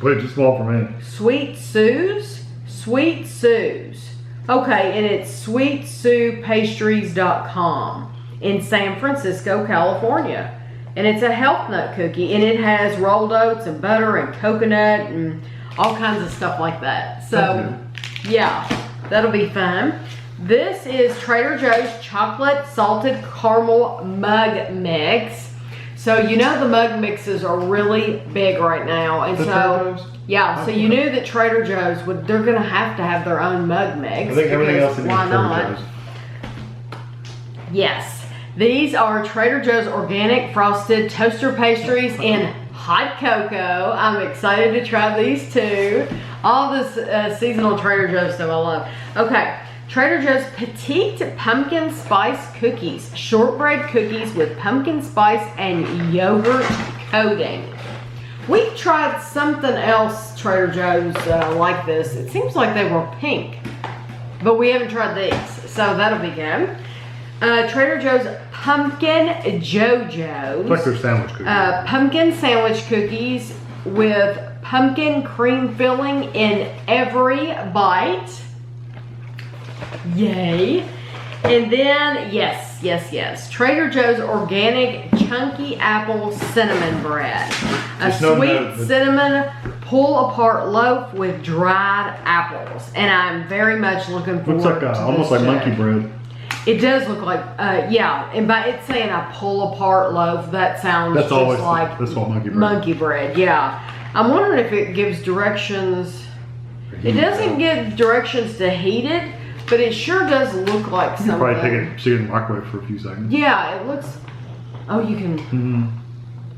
Speaker 3: Wait, too small for me.
Speaker 2: Sweet Sue's? Sweet Sue's. Okay, and it's sweetsuepastries.com in San Francisco, California. And it's a health nut cookie, and it has rolled oats and butter and coconut and all kinds of stuff like that. So, yeah, that'll be fun. This is Trader Joe's chocolate salted caramel mug mix. So you know the mug mixes are really big right now, and
Speaker 3: The
Speaker 2: so
Speaker 3: Trader Joe's?
Speaker 2: yeah. So you knew that Trader Joe's they're gonna have to have their own mug mix.
Speaker 3: I think everything
Speaker 2: because
Speaker 3: else in
Speaker 2: why
Speaker 3: Trader
Speaker 2: not?
Speaker 3: Joe's.
Speaker 2: Yes. These are Trader Joe's organic frosted toaster pastries in hot cocoa. I'm excited to try these too. All this seasonal Trader Joe's stuff I love. Okay. Trader Joe's Petite Pumpkin Spice Cookies. Shortbread cookies with pumpkin spice and yogurt coating. We've tried something else, Trader Joe's, like this. It seems like they were pink, but we haven't tried these, so that'll be good. Trader Joe's Pumpkin JoJo's.
Speaker 3: It's like their sandwich cookies.
Speaker 2: Pumpkin sandwich cookies with pumpkin cream filling in every bite. Yay. And then, yes. Trader Joe's organic chunky apple cinnamon bread. A
Speaker 3: Just no
Speaker 2: sweet
Speaker 3: note.
Speaker 2: cinnamon pull apart loaf with dried apples. And I'm very much looking forward
Speaker 3: Looks like
Speaker 2: to
Speaker 3: almost
Speaker 2: this
Speaker 3: like monkey
Speaker 2: too.
Speaker 3: bread.
Speaker 2: It does look like, yeah, and by it saying a pull apart loaf, that sounds
Speaker 3: That's
Speaker 2: just
Speaker 3: always
Speaker 2: like
Speaker 3: that's what monkey bread.
Speaker 2: monkey bread, yeah. I'm wondering if it gives directions. It doesn't give directions to heat it, but it sure does look like
Speaker 3: You can
Speaker 2: something.
Speaker 3: probably take it, stick it in the microwave for a few seconds.
Speaker 2: Yeah, it looks, oh, you can,
Speaker 3: Mm-hmm.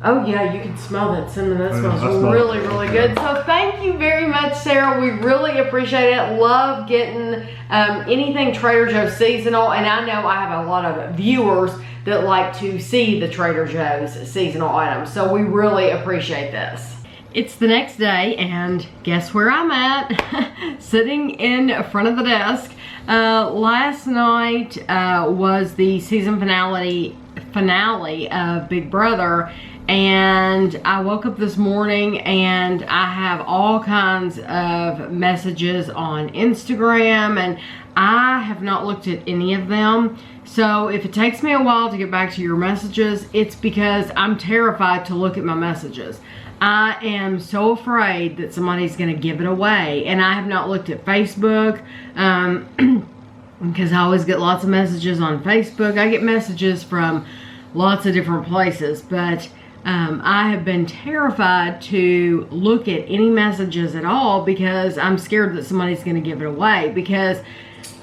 Speaker 2: oh yeah, you can smell that cinnamon. That
Speaker 3: Oh, yeah,
Speaker 2: smells
Speaker 3: I smell
Speaker 2: really,
Speaker 3: it.
Speaker 2: really good. So thank you very much, Sarah. We really appreciate it. Love getting anything Trader Joe's seasonal. And I know I have a lot of viewers that like to see the Trader Joe's seasonal items. So we really appreciate this. It's the next day, and guess where I'm at? Sitting in front of the desk. Last night was the season finale of Big Brother, And I woke up this morning and I have all kinds of messages on Instagram, and I have not looked at any of them. So if it takes me a while to get back to your messages, it's because I'm terrified to look at my messages. I am so afraid that somebody's going to give it away. And I have not looked at Facebook because I always get lots of messages on Facebook. I get messages from lots of different places, but I have been terrified to look at any messages at all because I'm scared that somebody's going to give it away. Because,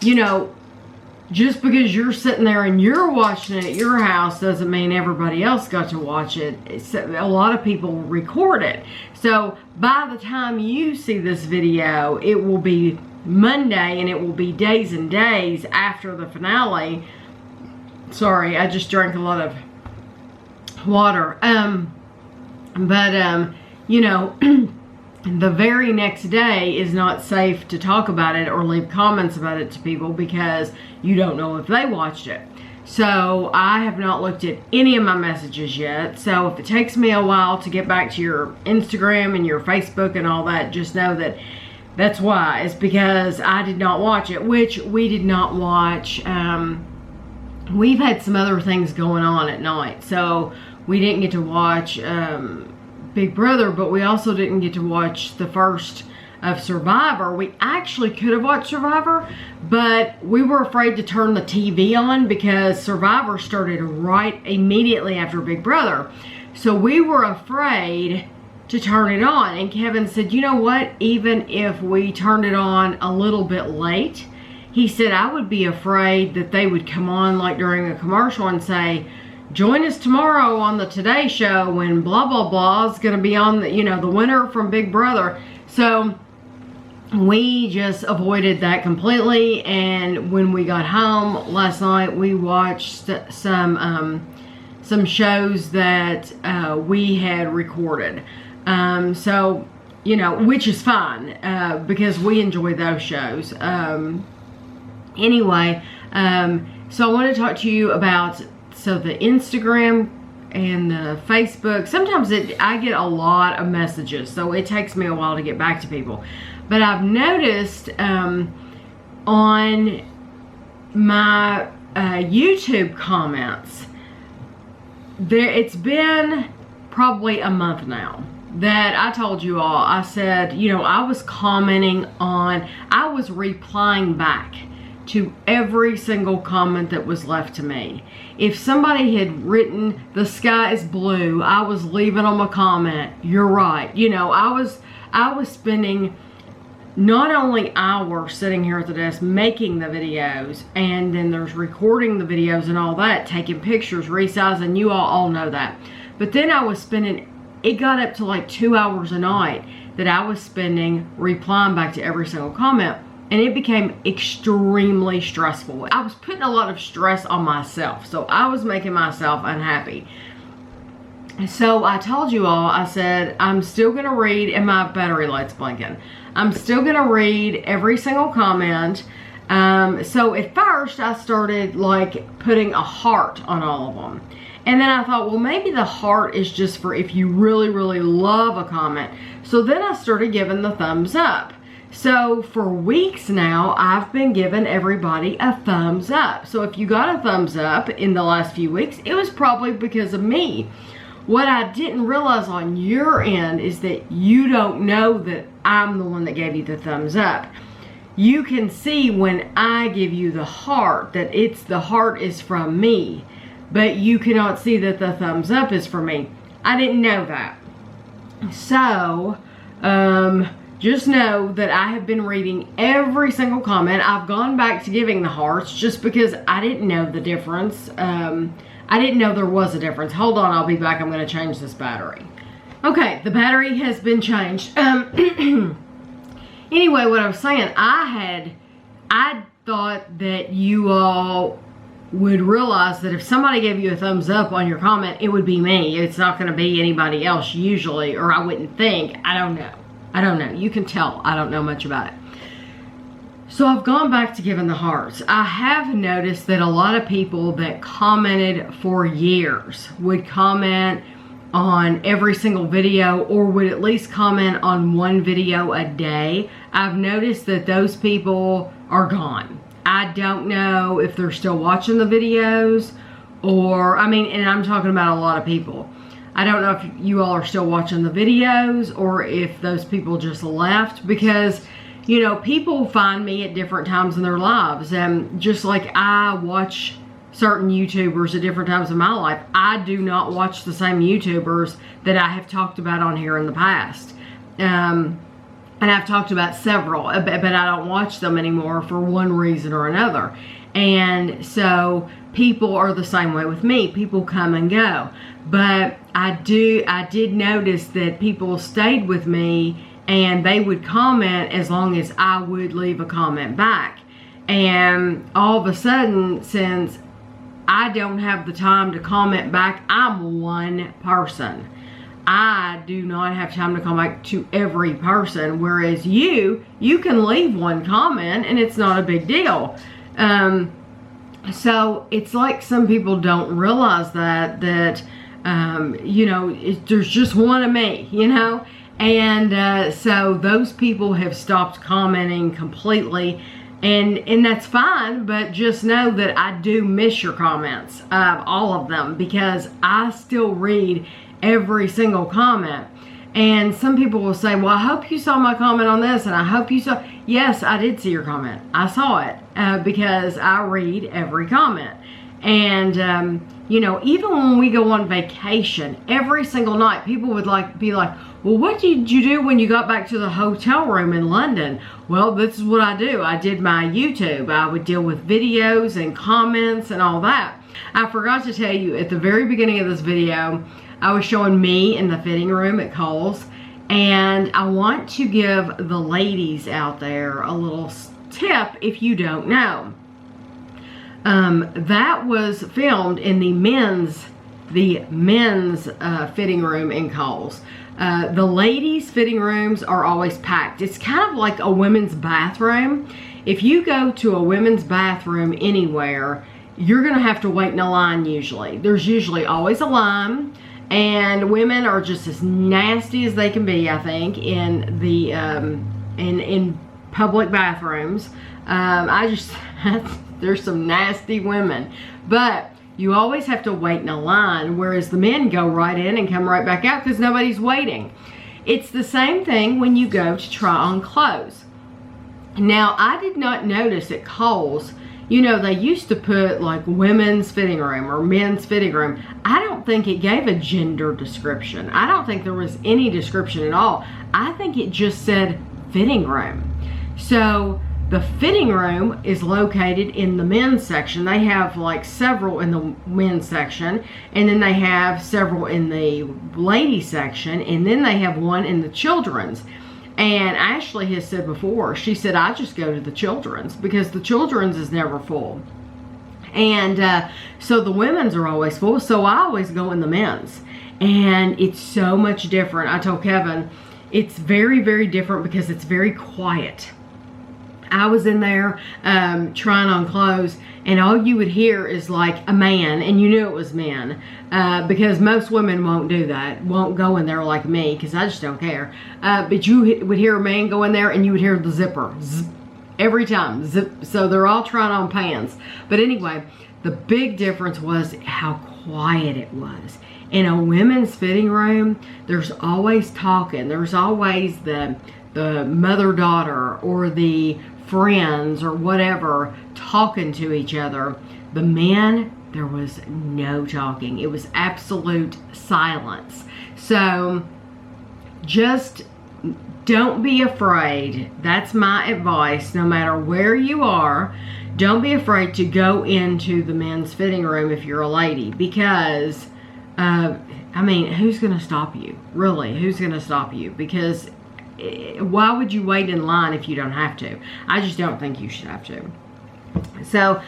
Speaker 2: you know, just because you're sitting there and you're watching it at your house doesn't mean everybody else got to watch it. A lot of people record it. So by the time you see this video, it will be Monday, and it will be days and days after the finale. Sorry, I just drank a lot of water. You know, the very next day is not safe to talk about it or leave comments about it to people because you don't know if they watched it. So I have not looked at any of my messages yet. So if it takes me a while to get back to your Instagram and your Facebook and all that, just know that that's why. It's because I did not watch it, which we did not watch. We've had some other things going on at night, so we didn't get to watch Big Brother, but we also didn't get to watch the first of Survivor. We actually could have watched Survivor, but we were afraid to turn the TV on because Survivor started right immediately after Big Brother. So we were afraid to turn it on. And Kevin said, you know what, even if we turned it on a little bit late, he said, I would be afraid that they would come on like during a commercial and say, join us tomorrow on the Today Show when blah, blah, blah is going to be on the, you know, the winner from Big Brother. So we just avoided that completely. And when we got home last night, we watched some shows that we had recorded. So, you know, which is fine because we enjoy those shows. Anyway, so I want to talk to you about the Instagram and the Facebook. Sometimes I get a lot of messages, so it takes me a while to get back to people. But I've noticed on my YouTube comments, it's been probably a month now that I told you all, I said, you know, I was commenting on, I was replying back to every single comment that was left to me. If somebody had written, the sky is blue, I was leaving them a comment, you're right. You know, I was spending not only hours sitting here at the desk making the videos, and then there's recording the videos and all that, taking pictures, resizing, you all know that. But then I was spending, it got up to like 2 hours a night that I was spending replying back to every single comment. And it became extremely stressful. I was putting a lot of stress on myself. So I was making myself unhappy. So I told you all, I said, I'm still going to read, and my battery light's blinking. I'm still going to read every single comment. So at first I started like putting a heart on all of them. And then I thought, well, maybe the heart is just for if you really, really love a comment. So then I started giving the thumbs up. So for weeks now, I've been giving everybody a thumbs up. So if you got a thumbs up in the last few weeks, it was probably because of me. What I didn't realize on your end is that you don't know that I'm the one that gave you the thumbs up. You can see when I give you the heart that the heart is from me, but you cannot see that the thumbs up is from me. I didn't know that. So, just know that I have been reading every single comment. I've gone back to giving the hearts just because I didn't know the difference. I didn't know there was a difference. Hold on, I'll be back. I'm going to change this battery. Okay, the battery has been changed. Anyway, what I was saying, I thought that you all would realize that if somebody gave you a thumbs up on your comment, it would be me. It's not going to be anybody else usually, or I wouldn't think. I don't know. I don't know. You can tell I don't know much about it. So I've gone back to giving the hearts. I have noticed that a lot of people that commented for years would comment on every single video, or would at least comment on one video a day, I've noticed that those people are gone. I don't know if they're still watching the videos, or, I mean, and I'm talking about a lot of people. I don't know if you all are still watching the videos or if those people just left, because, you know, people find me at different times in their lives. And just like I watch certain YouTubers at different times in my life, I do not watch the same YouTubers that I have talked about on here in the past. And I've talked about several, but I don't watch them anymore for one reason or another. And so people are the same way with me. People come and go. But I did notice that people stayed with me and they would comment as long as I would leave a comment back. And all of a sudden, since I don't have the time to comment back, I'm one person. I do not have time to come back to every person, whereas you can leave one comment and it's not a big deal. So it's like some people don't realize that you know, there's just one of me, you know, and so those people have stopped commenting completely, and that's fine, but just know that I do miss your comments, all of them, because I still read every single comment. And some people will say, well, I hope you saw my comment on this, and I hope you saw. Yes, I did see your comment. I saw it, because I read every comment. And you know, even when we go on vacation, every single night, people would be like, well, what did you do when you got back to the hotel room in London? Well, this is what I do. I did my YouTube. I would deal with videos and comments and all that. I forgot to tell you, at the very beginning of this video, I was showing me in the fitting room at Kohl's, and I want to give the ladies out there a little tip if you don't know. That was filmed in the men's fitting room in Kohl's. The ladies' fitting rooms are always packed. It's kind of like a women's bathroom. If you go to a women's bathroom anywhere, you're gonna have to wait in a line usually. There's usually always a line, and women are just as nasty as they can be, I think, in the in public bathrooms. There's some nasty women, but you always have to wait in a line, whereas the men go right in and come right back out because nobody's waiting. It's the same thing when you go to try on clothes. Now, I did not notice at Kohl's, you know, they used to put like women's fitting room or men's fitting room. I don't think it gave a gender description. I don't think there was any description at all. I think it just said fitting room. So the fitting room is located in the men's section. They have like several in the men's section, and then they have several in the ladies section, and then they have one in the children's. And Ashley has said before, she said, I just go to the children's because the children's is never full. And so the women's are always full, so I always go in the men's. And it's so much different. I told Kevin, it's very, very different because it's very quiet. I was in there trying on clothes, and all you would hear is like a man, and you knew it was men, because most women won't do that, won't go in there like me, because I just don't care. But you would hear a man go in there, and you would hear the zipper, zip, every time, zip. So they're all trying on pants. But anyway, the big difference was how quiet it was. In a women's fitting room, there's always talking. There's always the mother-daughter or the friends or whatever talking to each other. The men, there was no talking. It was absolute silence. So just don't be afraid. That's my advice. No matter where you are, don't be afraid to go into the men's fitting room if you're a lady, because I mean, who's gonna stop you? Really, who's gonna stop you? Because why would you wait in line if you don't have to? I just don't think you should have to. So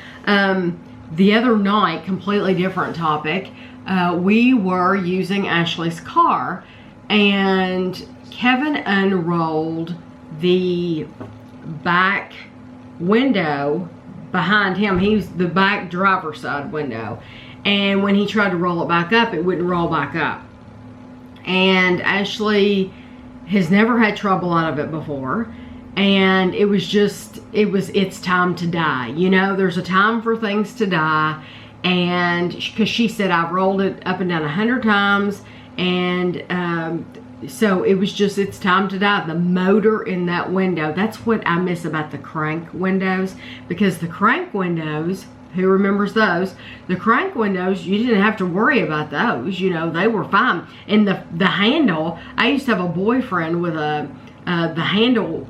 Speaker 2: the other night, completely different topic, we were using Ashley's car, and Kevin unrolled the back window behind him. He was the back driver's side window, and when he tried to roll it back up, it wouldn't roll back up. and Ashley has never had trouble out of it before. And it was just, it's time to die. You know, there's a time for things to die. And because she said, I've rolled it up and down 100 times. And so it was just, it's time to die. The motor in that window, that's what I miss about the crank windows. Because the crank windows, who remembers those? The crank windows, you didn't have to worry about those. You know, they were fine. And the handle, I used to have a boyfriend with the handle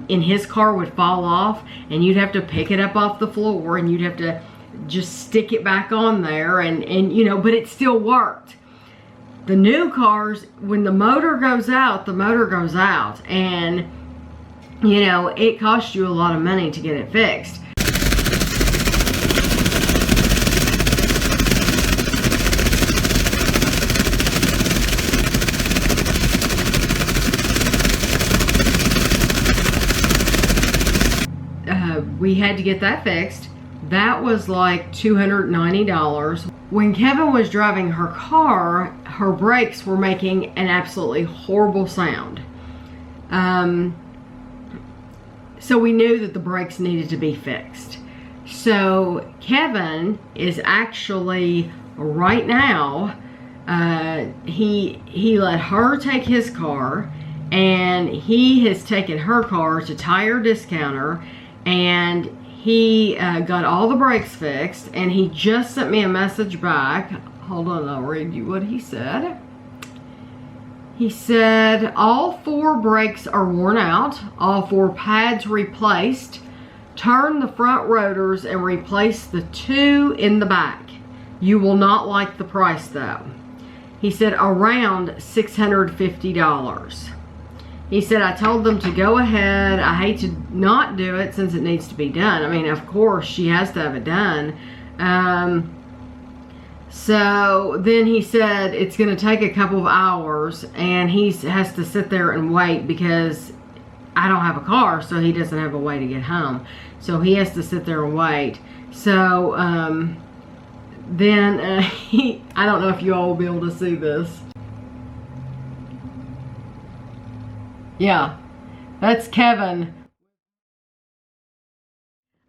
Speaker 2: in his car would fall off, and you'd have to pick it up off the floor, and you'd have to just stick it back on there, and you know, but it still worked. The new cars, when the motor goes out, the motor goes out, and you know, it costs you a lot of money to get it fixed. We had to get that fixed. That was like $290. When Kevin was driving her car, her brakes were making an absolutely horrible sound. So we knew that the brakes needed to be fixed. So Kevin is actually right now, he let her take his car, and he has taken her car to Tire Discounter, and he got all the brakes fixed, and he just sent me a message back. Hold on, I'll read you what he said. He said, all 4 brakes are worn out, all 4 pads replaced. Turn the front rotors and replace the 2 in the back. You will not like the price though. He said around $650. He said, I told them to go ahead. I hate to not do it since it needs to be done. I mean, of course, she has to have it done. So then he said it's going to take a couple of hours, and he has to sit there and wait because I don't have a car, so he doesn't have a way to get home. So he has to sit there and wait. So then I don't know if you all will be able to see this. Yeah, that's Kevin.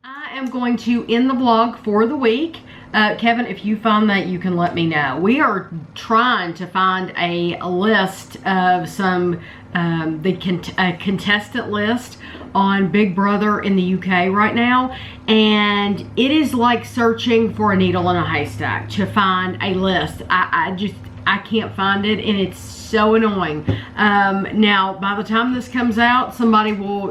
Speaker 2: I am going to end the vlog for the week. Kevin, if you find that, you can let me know. We are trying to find a list of some, contestant list on Big Brother in the UK right now. And it is like searching for a needle in a haystack to find a list. I can't find it, and it's so annoying. Now, by the time this comes out, somebody will,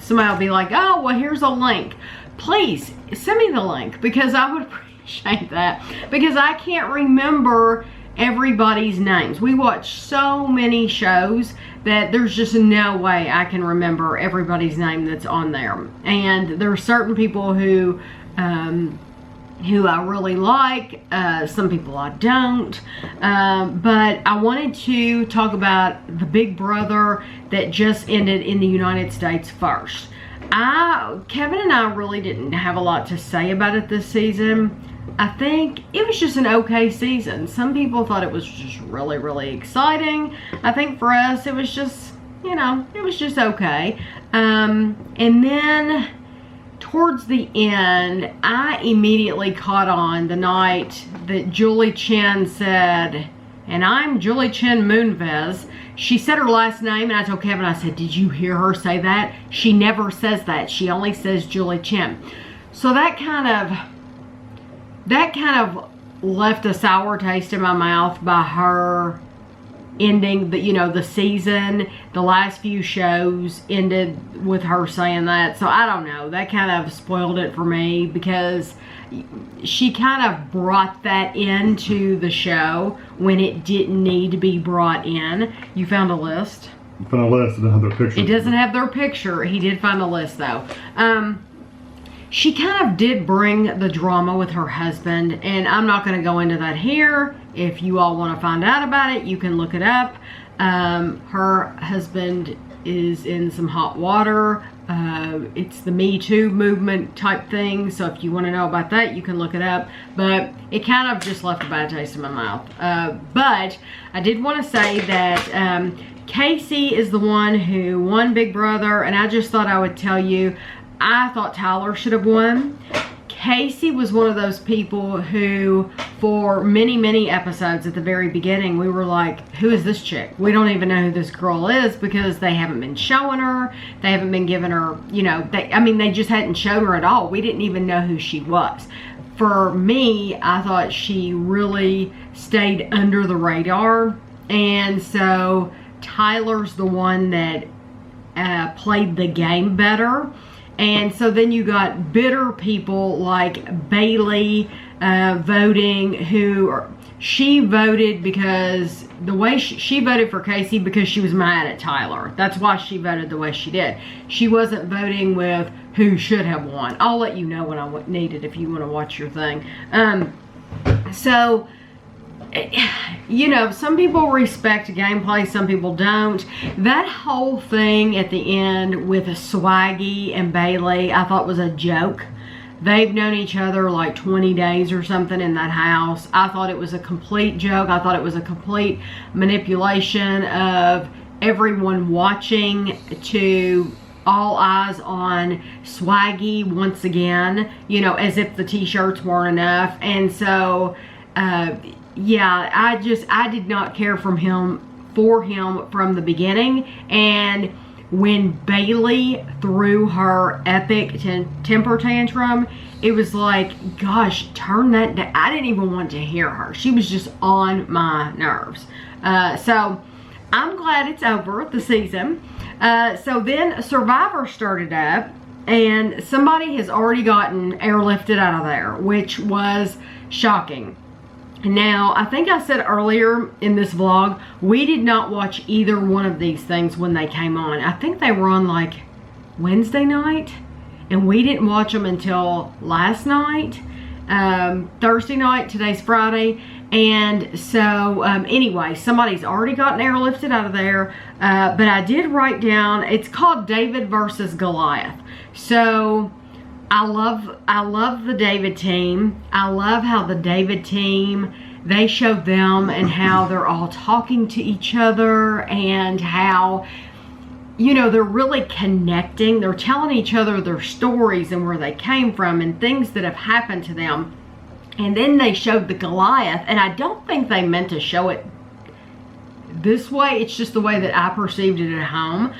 Speaker 2: somebody will be like, oh, well, here's a link. Please, send me the link, because I would appreciate that. Because I can't remember everybody's names. We watch so many shows that there's just no way I can remember everybody's name that's on there. And there are certain people who I really like, some people I don't, but I wanted to talk about the Big Brother that just ended in the United States first. Kevin and I really didn't have a lot to say about it this season. I think it was just an okay season. Some people thought it was just really, really exciting. I think for us, it was just, it was just okay. And then towards the end, I immediately caught on the night that Julie Chen said, and I'm Julie Chen Moonves. She said her last name, and I told Kevin, I said, did you hear her say that? She never says that. She only says Julie Chen. So that kind of left a sour taste in my mouth by her ending the season. The last few shows ended with her saying that. So I don't know. That kind of spoiled it for me, because she kind of brought that into the show when it didn't need to be brought in. You found a list?
Speaker 3: I found a list. It doesn't have their picture.
Speaker 2: It doesn't have their picture. He did find a list though. She kind of did bring the drama with her husband, and I'm not going to go into that here. If you all want to find out about it, you can look it up. Her husband is in some hot water It's the Me Too movement type thing. So if you want to know about that, you can look it up. But it kind of just left a bad taste in my mouth. But I did want to say that Casey is the one who won Big Brother. And I just thought I would tell you, I thought Tyler should have won. Casey was one of those people who, for many, many episodes at the very beginning, we were like, who is this chick? We don't even know who this girl is because they haven't been showing her. They haven't been giving her, you know, they just hadn't shown her at all. We didn't even know who she was. For me, I thought she really stayed under the radar. And so Tyler's the one that played the game better. And so then you got bitter people like Bailey voting, she voted because the way she voted for Casey because she was mad at Tyler. That's why she voted the way she did. She wasn't voting with who should have won. I'll let you know when I need it if you want to watch your thing. So, you know, some people respect gameplay, some people don't. That whole thing at the end with Swaggy and Bailey, I thought was a joke. They've known each other like 20 days or something in that house. I thought it was a complete joke. I thought it was a complete manipulation of everyone watching to all eyes on Swaggy once again, you know, as if the t-shirts weren't enough. And so, yeah, I did not care for him from the beginning. And when Bailey threw her epic temper tantrum, it was like, gosh, turn that down. I didn't even want to hear her. She was just on my nerves. So I'm glad it's over, the season. So then Survivor started up, and somebody has already gotten airlifted out of there, which was shocking. Now, I think I said earlier in this vlog, we did not watch either one of these things when they came on. I think they were on like Wednesday night, and we didn't watch them until last night, Thursday night. Today's Friday. And so, anyway, somebody's already gotten airlifted out of there. But I did write down, it's called David versus Goliath. So I love the David team. I love how the David team, they showed them and how they're all talking to each other and how, you know, they're really connecting. They're telling each other their stories and where they came from and things that have happened to them. And then they showed the Goliath, and I don't think they meant to show it this way. It's just the way that I perceived it at home.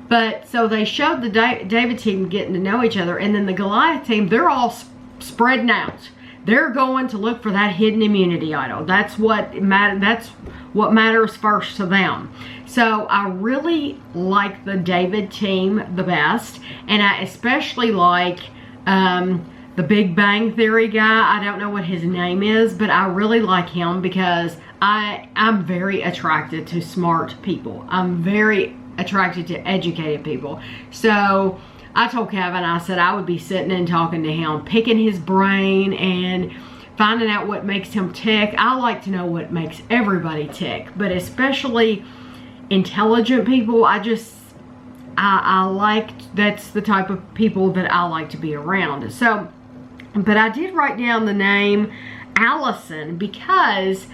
Speaker 2: But so they showed the David team getting to know each other, and then the Goliath team, they're all spreading out. They're going to look for that hidden immunity idol. That's what matters first to them. So I really like the David team the best, and I especially like the Big Bang Theory guy. I don't know what his name is, but I really like him because I'm very attracted to smart people. I'm very attracted to educated people. So I told Kevin, I said I would be sitting and talking to him, picking his brain and finding out what makes him tick. I like to know what makes everybody tick, but especially intelligent people. I like, that's the type of people that I like to be around. So, but I did write down the name Allison because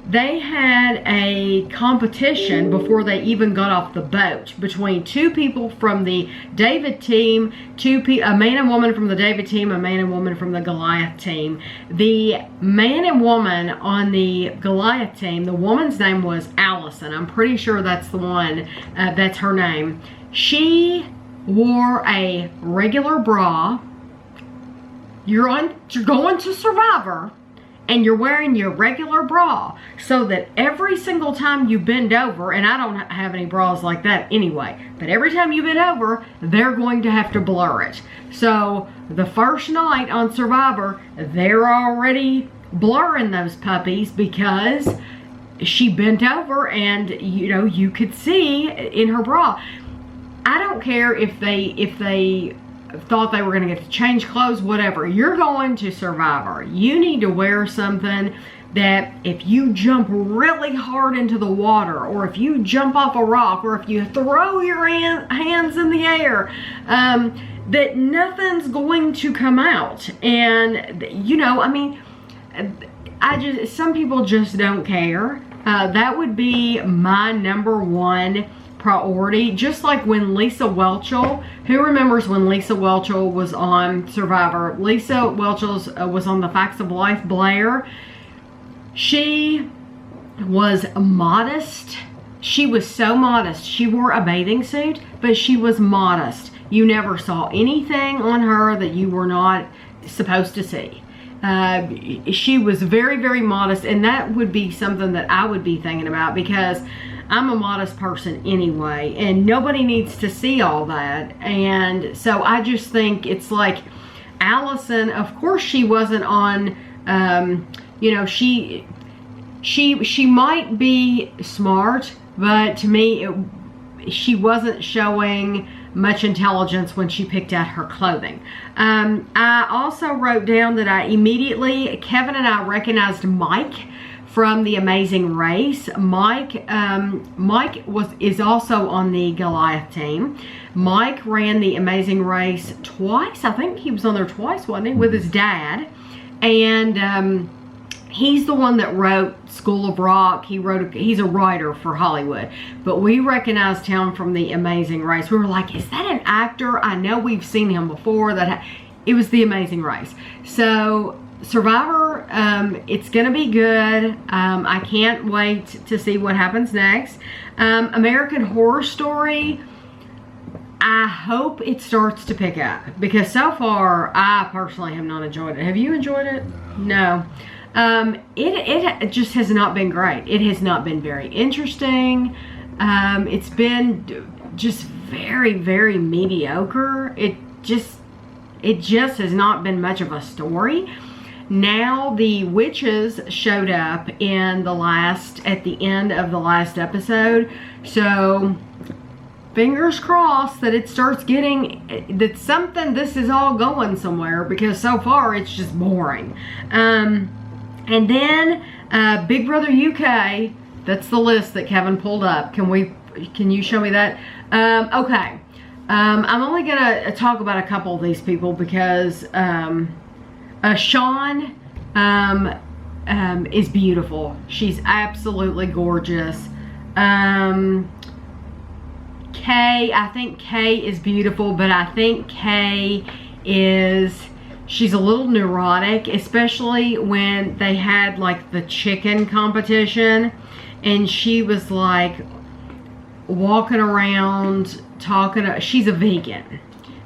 Speaker 2: they had a competition before they even got off the boat between two people from the David team, a man and woman from the David team, a man and woman from the Goliath team. The man and woman on the Goliath team, the woman's name was Allison. I'm pretty sure that's the one, that's her name. She wore a regular bra. You're going to Survivor, and you're wearing your regular bra so that every single time you bend over, and I don't have any bras like that anyway, but every time you bend over, they're going to have to blur it. So the first night on Survivor, they're already blurring those puppies because she bent over and, you know, you could see in her bra. I don't care if they thought they were going to get to change clothes, whatever. You're going to Survivor. You need to wear something that if you jump really hard into the water, or if you jump off a rock, or if you throw your hands in the air, that nothing's going to come out. And, you know, I mean, some people just don't care. That would be my #1 priority. Just like when Lisa Whelchel, who remembers when Lisa Whelchel was on Survivor? Lisa Whelchel was on The Facts of Life, Blair. She was modest. She was so modest. She wore a bathing suit, but she was modest. You never saw anything on her that you were not supposed to see. She was very, very modest, and that would be something that I would be thinking about, because I'm a modest person anyway, and nobody needs to see all that. And so I just think it's like Allison, of course she wasn't on, you know, she might be smart, but to me, she wasn't showing much intelligence when she picked out her clothing. I also wrote down that Kevin and I recognized Mike from The Amazing Race. Mike is also on the Goliath team. Mike ran The Amazing Race twice. I think he was on there twice, wasn't he, with his dad? And he's the one that wrote School of Rock. He's a writer for Hollywood, but we recognized him from The Amazing Race. We were like, is that an actor? I know we've seen him before. It was The Amazing Race. So Survivor, it's gonna be good. I can't wait to see what happens next. American Horror Story, I hope it starts to pick up, because so far I personally have not enjoyed it. Have you enjoyed it? No. It just has not been great. It has not been very interesting. It's been just very, very mediocre. It just has not been much of a story. Now the witches showed up at the end of the last episode. So fingers crossed that it starts this is all going somewhere, because so far it's just boring. And then Big Brother UK, that's the list that Kevin pulled up. Can you show me that? Okay. I'm only gonna talk about a couple of these people, because Sean is beautiful. She's absolutely gorgeous. Kay, I think Kay is beautiful, but I think Kay she's a little neurotic, especially when they had like the chicken competition, and she was like walking around she's a vegan.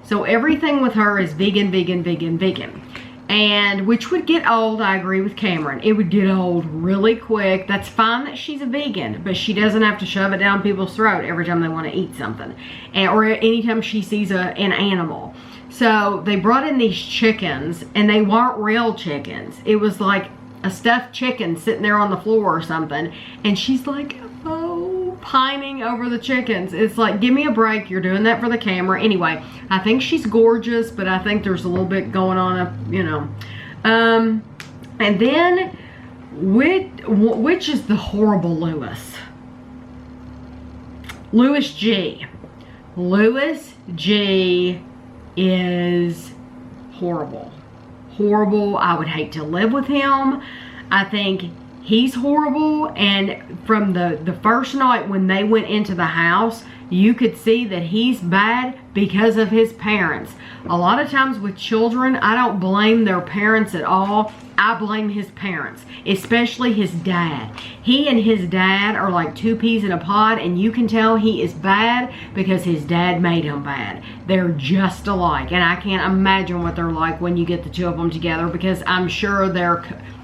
Speaker 2: So everything with her is vegan, vegan, vegan, vegan. And which would get old. I agree with Cameron. It would get old really quick. That's fine that she's a vegan, but she doesn't have to shove it down people's throat every time they want to eat something, or anytime she sees an animal. So they brought in these chickens, and they weren't real chickens. It was like a stuffed chicken sitting there on the floor or something, and she's like, oh, pining over the chickens. It's like, give me a break. You're doing that for the camera. Anyway, I think she's gorgeous, but I think there's a little bit going on, you know. And then, which is the horrible Lewis? Lewis G. Lewis G is horrible. Horrible. I would hate to live with him. I think he's horrible, and from the first night when they went into the house, you could see that he's bad because of his parents. A lot of times with children, I don't blame their parents at all. I blame his parents, especially his dad. He and his dad are like two peas in a pod, and you can tell he is bad because his dad made him bad. They're just alike, and I can't imagine what they're like when you get the two of them together, because I'm sure they're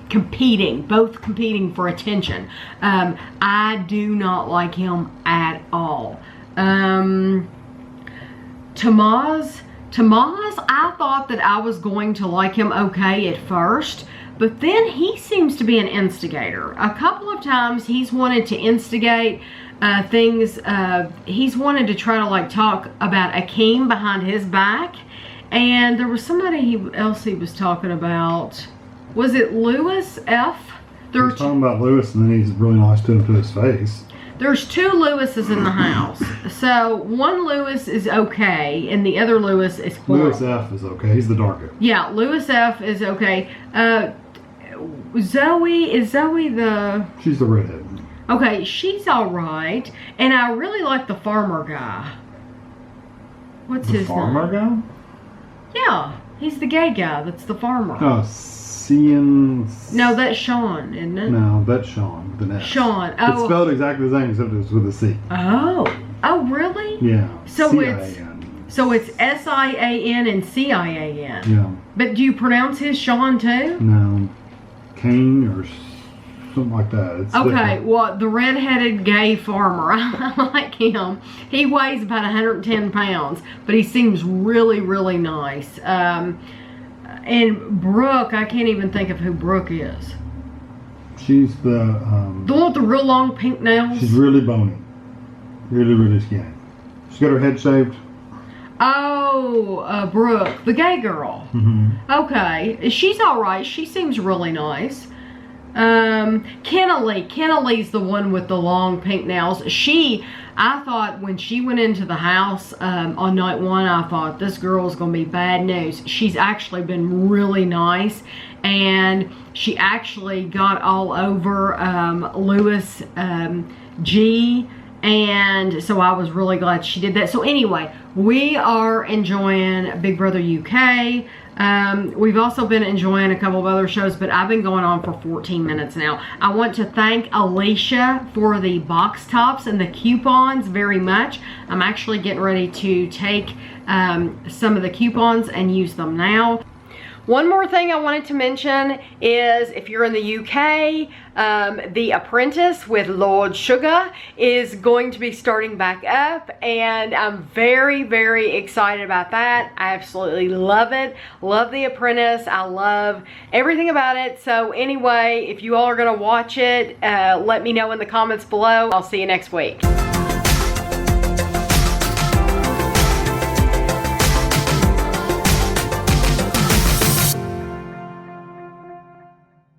Speaker 2: both competing for attention. I do not like him at all. Tamaz, I thought that I was going to like him okay at first, but then he seems to be an instigator. A couple of times he's wanted to instigate things. He's wanted to try to like talk about Akeem behind his back, and there was somebody else he was talking about. Was it Lewis F?
Speaker 3: He's talking about Lewis, and then he's really nice to him to his face.
Speaker 2: There's 2 Lewises in the house. So one Lewis is okay, and the other Lewis is horrible.
Speaker 3: Lewis F is okay. He's the darkest.
Speaker 2: Yeah, Lewis F is okay. Zoe, is Zoe the...
Speaker 3: She's the redhead.
Speaker 2: Okay, she's all right. And I really like the farmer guy. What's his name?
Speaker 3: The farmer guy?
Speaker 2: Yeah, he's the gay guy that's the farmer.
Speaker 3: Oh, Cian...
Speaker 2: No, that's Sean, isn't it?
Speaker 3: No, that's Sean with an S.
Speaker 2: Sean.
Speaker 3: It's
Speaker 2: Oh.
Speaker 3: spelled exactly the same except it's with a C.
Speaker 2: Oh. Oh, really?
Speaker 3: Yeah.
Speaker 2: So
Speaker 3: C-I-A-N.
Speaker 2: it's S-I-A-N and C-I-A-N.
Speaker 3: Yeah.
Speaker 2: But do you pronounce his Sean too?
Speaker 3: No. Kane or something like that. It's
Speaker 2: Okay,
Speaker 3: different.
Speaker 2: well, the redheaded gay farmer, I like him. He weighs about 110 pounds, but he seems really, really nice. And Brooke, I can't even think of who Brooke is.
Speaker 3: She's the
Speaker 2: The one with the real long pink nails?
Speaker 3: she's really bony. Really, really skinny. She's got her head shaved.
Speaker 2: Oh, Brooke, the gay girl.
Speaker 3: Mm-hmm.
Speaker 2: Okay, she's all right. She seems really nice. Kenneleigh's the one with the long pink nails. I thought when she went into the house on night 1, I thought this girl's gonna be bad news. She's actually been really nice, and she actually got all over Lewis G. And so I was really glad she did that. So anyway, we are enjoying Big Brother UK. We've also been enjoying a couple of other shows, but I've been going on for 14 minutes now. I want to thank Alicia for the box tops and the coupons very much. I'm actually getting ready to take some of the coupons and use them now. One more thing I wanted to mention is if you're in the UK, The Apprentice with Lord Sugar is going to be starting back up, and I'm very, very excited about that. I absolutely love it. Love The Apprentice. I love everything about it. So anyway, if you all are going to watch it, let me know in the comments below. I'll see you next week.